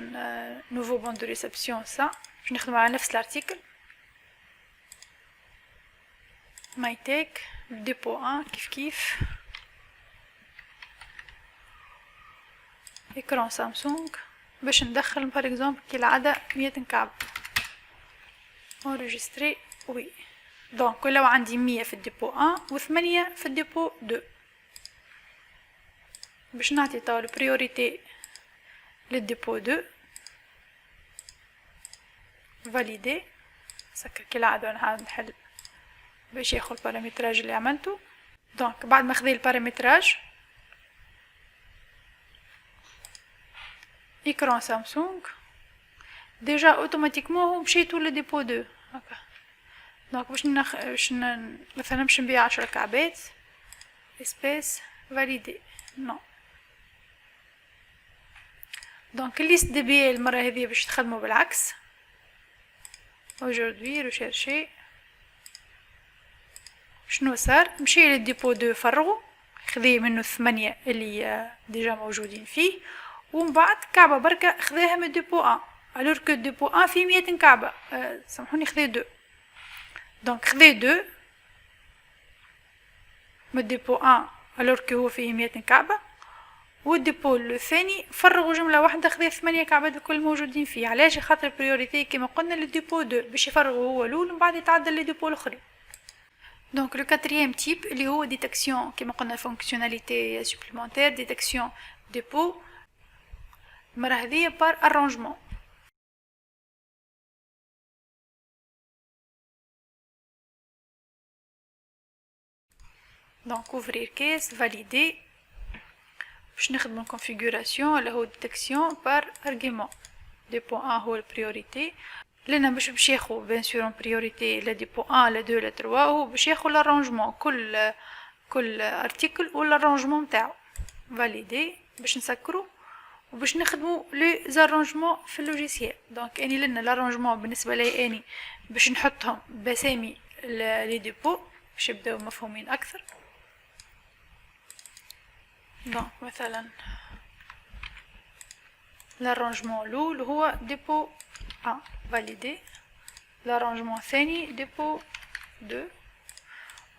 S1: نوفو بون دو ريسبسيون سا باش نخدمو على نفس الارتيكل ماي تيك ديبو 1 كيف اكران سامسونج باش ندخل بار اكزامبل كالعادة 100 مكعب انريجستري وي. دونك لو عندي 100 في الديبو 1 و8 في الديبو 2 باش نعطي توا البريوريتي للديبو 2 فاليدي سكر كالعادة نعاود نحل باش ياخذ البارامتراج اللي عملته. دونك بعد ما خذي البارامتراج اكران سامسونج ديجا اوتوماتيكمون هو مشيتو لديبو 2 هكا. دونك باش مثلا باش نبيع 10 كعبات اسبيس فاليدي نو. دونك الليست دي بي المره هذه باش تخدموا بالعكس aujourd'hui rechercher شنو صار مشي للديبو 2 فرغو خذي منه 8 اللي ديجا موجودين فيه ومن بعد كعبه بركه خذاها من الديبو 1 الوغ كو الديبو 1 فيه 100 كعبه سامحوني خذي 2 دونك خذي 2 من الديبو 1 الوغ كو هو فيه 100 كعبه والديبو الثاني فرغوا جمله واحده خذي 8 كعبات الكل موجودين فيه. علاش؟ خاطر البريوريتي كما قلنا للديبو 2 باش يفرغوا هو الاول ومن بعد يتعدل للديبو الاخرين. دونك لو كاتريام تيب اللي هو ديتكسيون كما قلنا فونكسيوناليتي سوبليمونتير ديتكسيون ديبو المره هذيا بار ارونجمون. دونك اوفرير كيس فاليدي باش نخدمو الكونفيغوراسيون اللي هو ديتكسيون بار ارغيومون. ديبو 1 هو البريوريتي لنا باش ياخو بيان سور اون بريوريتي لا ديبو 1 لا 2 لا 3 هو باش ياخو لارونجمون كل ارتيكل والارونجمون نتاعو فاليدي باش نسكرو وباش نخدمو لي زارونجمون في اللوجيسيال. دونك اني لنا لارونجمون بالنسبه لي اني باش نحطهم بسامي لي ديبو باش يبداو مفهومين اكثر. دونك مثلا l'arrangement الاول هو ديبو 1 validé l'arrangement الثاني ديبو 2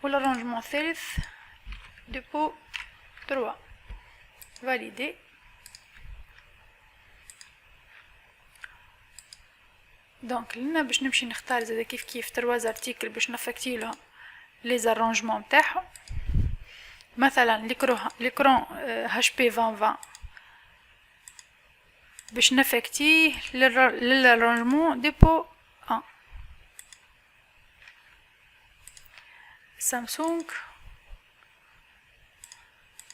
S1: والarrangement الثالث ديبو 3 validé. دونك لنا باش نمشي نختار زادا كيف 3 ارتيكل باش نفكتيلهم لي زارونجمون نتاعهم. مثلا ليكرون HP 2020 باش نفكتيه للارونجمون ديبو 1. سامسونج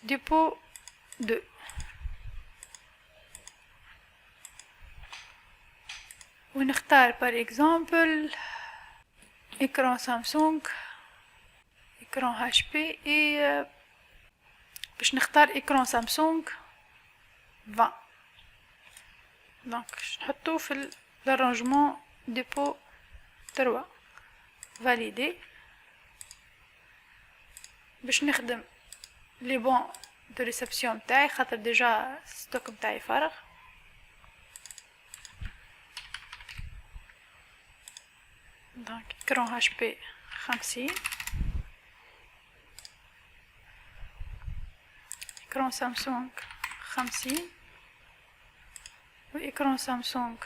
S1: ديبو 2. ونختار بار اكزامبل اكران سامسونج اكران HP اي باش نختار اكران سامسونج 20. دونك نحطو في الارونجمون ديبو 3 فاليدي باش نخدم لي بون دو ريسبسيون نتاعي خاطر ديجا ستوك نتاعي فارغ. دونك اكران HP 50 اكران سامسونج 50 واكران سامسونج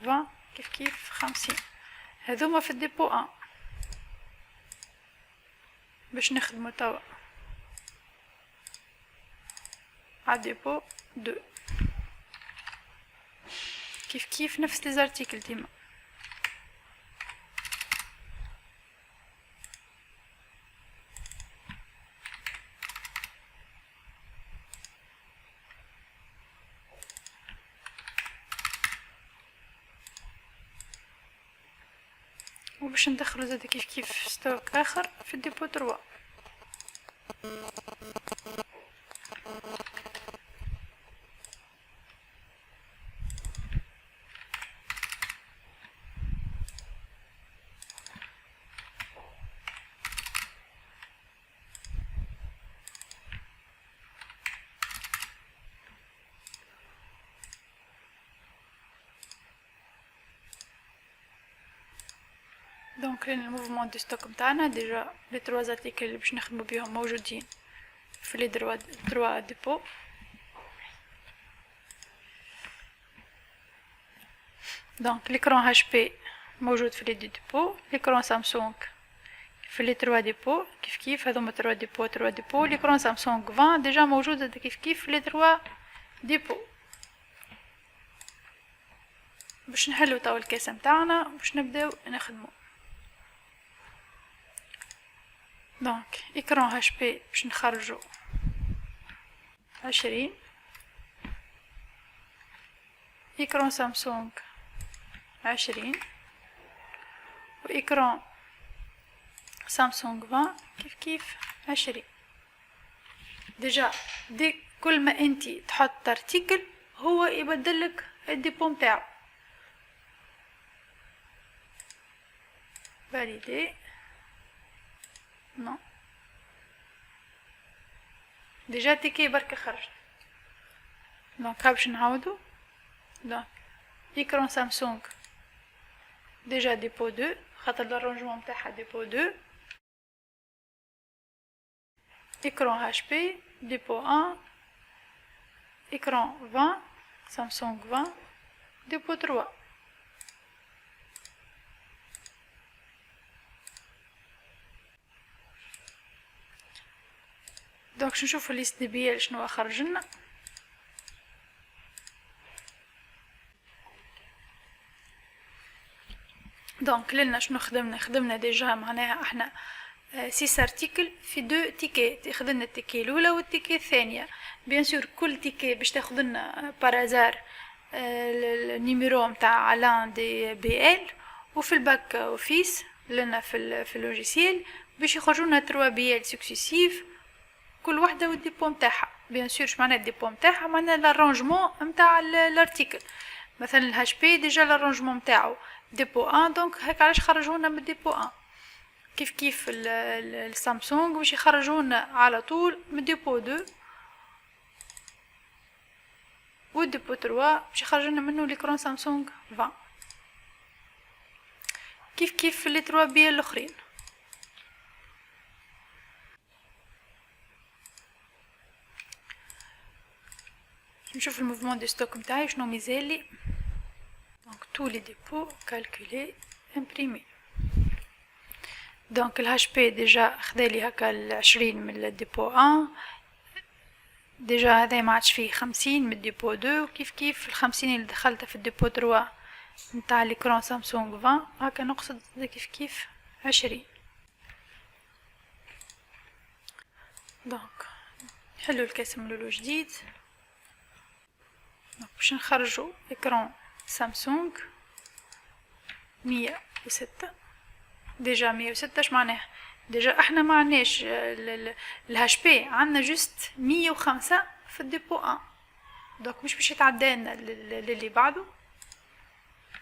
S1: 20 كيف 50 هذوما في الديبو 1 باش نخدمو توا على ديبو 2 كيف نفس لي زارتيكل ديما. وباش ندخلو زاد كيف ستوك اخر في الديبو 3. دونك لين الموفمون دو ستوك متاعنا ديجا لي 3 ارتيكل اللي باش نخدمو بيهم موجودين في لي 3 ديبو. دونك ليكرون اتش بي موجود في لي ديبو، ليكرون سامسونج في لي 3 ديبو كيف كيف، هذوما 3 ديبو. ليكرون سامسونج 20 ديجا موجود كيف كيف في لي 3 ديبو. باش نحلو توا الكاس متاعنا باش نبداو نخدمو. دونك اكرون اتش بي باش نخرجو 20، اكرون سامسونج 20، واكرون سامسونج 20 كيف كيف 20. ديجا دي كل ما انتي تحط ارتيكل هو يبدلك الديبو متاعو. فاليدي نو ديجا تيكي بركة خرجت. دونك باش نعاودو. دونك ايكرون سامسونج ديجا ديبو 2 خاطر الارونجمون متاعها ديبو 2. ايكرون اتش بي ديبو 1، ايكرون 20 سامسونج 20 ديبو 3. دونك باش نشوفو ليست دي بيال شنو خرجلنا. دونك لنا شنو خدمنا ديجا معناها احنا 6 ارتيكل في 2 تيكي. خدمنا التيكي الاولى والتيكي الثانيه. بيان سور كل تيكي باش تاخذلنا بارازار النيميرو نتاع علان دي بي ال، وفي الباك اوفيس لنا في اللوجيسيال باش يخرجونا 3 بي ال سكسيسيف كل وحده والديبو نتاعها. بيان سور معناها الديبو نتاعها معناها لارونجمون نتاع الارتيكل. مثلا الهاش بي ديجا لارونجمون نتاعو ديبو 1، دونك هيك علاش خرجونا من ديبو 1. كيف كيف السامسونج باش يخرجونا على طول من ديبو 2، والديبو 3 باش يخرجونا منه ليكرون سامسونج 20. كيف كيف في لي 3 بي الاخرين. نشوف الموفمون دو ستوك نتاعي شنو ميزالي. دونك تو لي ديبو كالكولي امبريمي. دونك الهاش بي ديجا خدالي هكا 20 من الديبو 1. ديجا هذا ما عادش فيه 50 من الديبو 2، وكيف كيف 50 اللي دخلتها في الديبو 3 نتاع ليكرون سامسونج 20 هكا نقصد كيف كيف 20. دونك نحلو الكاس من الاول جديد. باش نخرجو اكران سامسونج 106. ديجا 106 اش معناها؟ ديجا احنا ما عناش الهاش بي، عندنا جست 105 في الديبو 1. دونك مش باش يتعدانا للي بعده.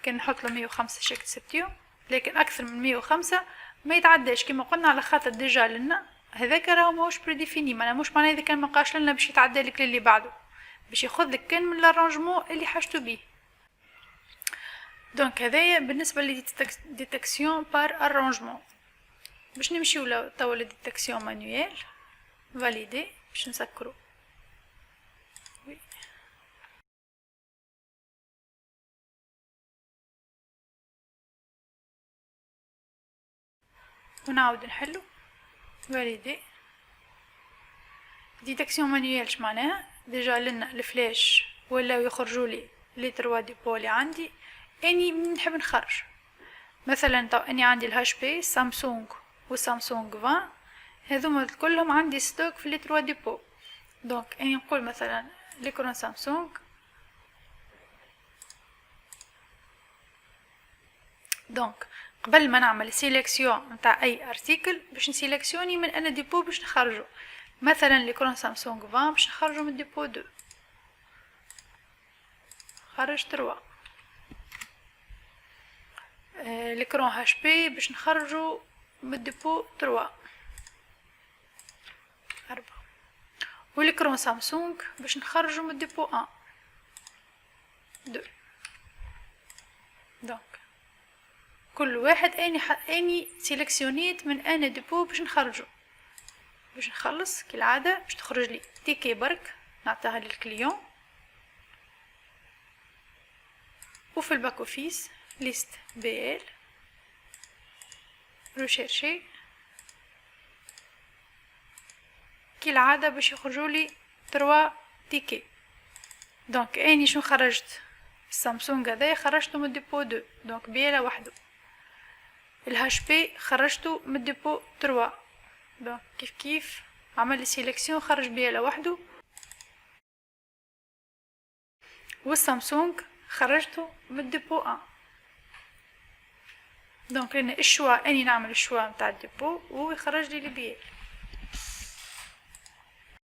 S1: كان نحط له 105 شيك سبتيو، لكن اكثر من 105 ما يتعداش كما قلنا، على خاطر ديجا لنا هذاك راهو ماهوش بريديفيني. مش معناه اذا كان ما بقاش لنا باش يتعدى لك للي بعده، باش ياخذ لك كان من الارانجمون اللي حاجتو بيه. دونك هذايا بالنسبه لي ديتكسيون بار ارانجمون. باش نمشيو توا لديتكسيون مانيوال. فاليدي باش نسكرو. ونعاود نحلو. فاليدي. ديتكسيون مانيوال اش معناها؟ ديجا لنا الفلاش ولاو يخرجوا لي 3 ديبو اللي عندي اني نحب نخرج. مثلا تو اني عندي الهاش بي سامسونج وسامسونج 20 هذوما كلهم عندي ستوك في لي 3 ديبو. دونك اني نقول مثلا ليكرون سامسونج. دونك قبل ما نعمل سيليكسيون نتاع اي ارتيكل باش نسيليكسيوني من انا ديبو باش نخرجو. مثلا ليكرون سامسونج 20 باش نخرجو من ديبو 2، خرج 3. ليكرون هاش بي باش نخرجو من ديبو 3، 4. وليكرون سامسونج باش نخرجو من ديبو 1، 2. دونك كل واحد اني سيلكسيونيت من انا ديبو باش نخرجو، باش نخلص كالعاده باش تخرج لي تيكي برك نعطيها للكليون. وفي الباك اوفيس ليست بي ال ريشيرشي كالعاده باش يخرجوا لي 3 تيكي. دونك اني شنو خرجت السامسونج هذايا خرجته من ديبو 2 دونك بيلا وحده. الهاش بي خرجته من ديبو 3 دونك كيف عمل لي سيليكسيون خرج بيلا وحده. والسامسونج خرجته من ديبو 1 دونك انا الشوا اني نعمل الشوا نتاع الديبو وهو يخرج لي البيال.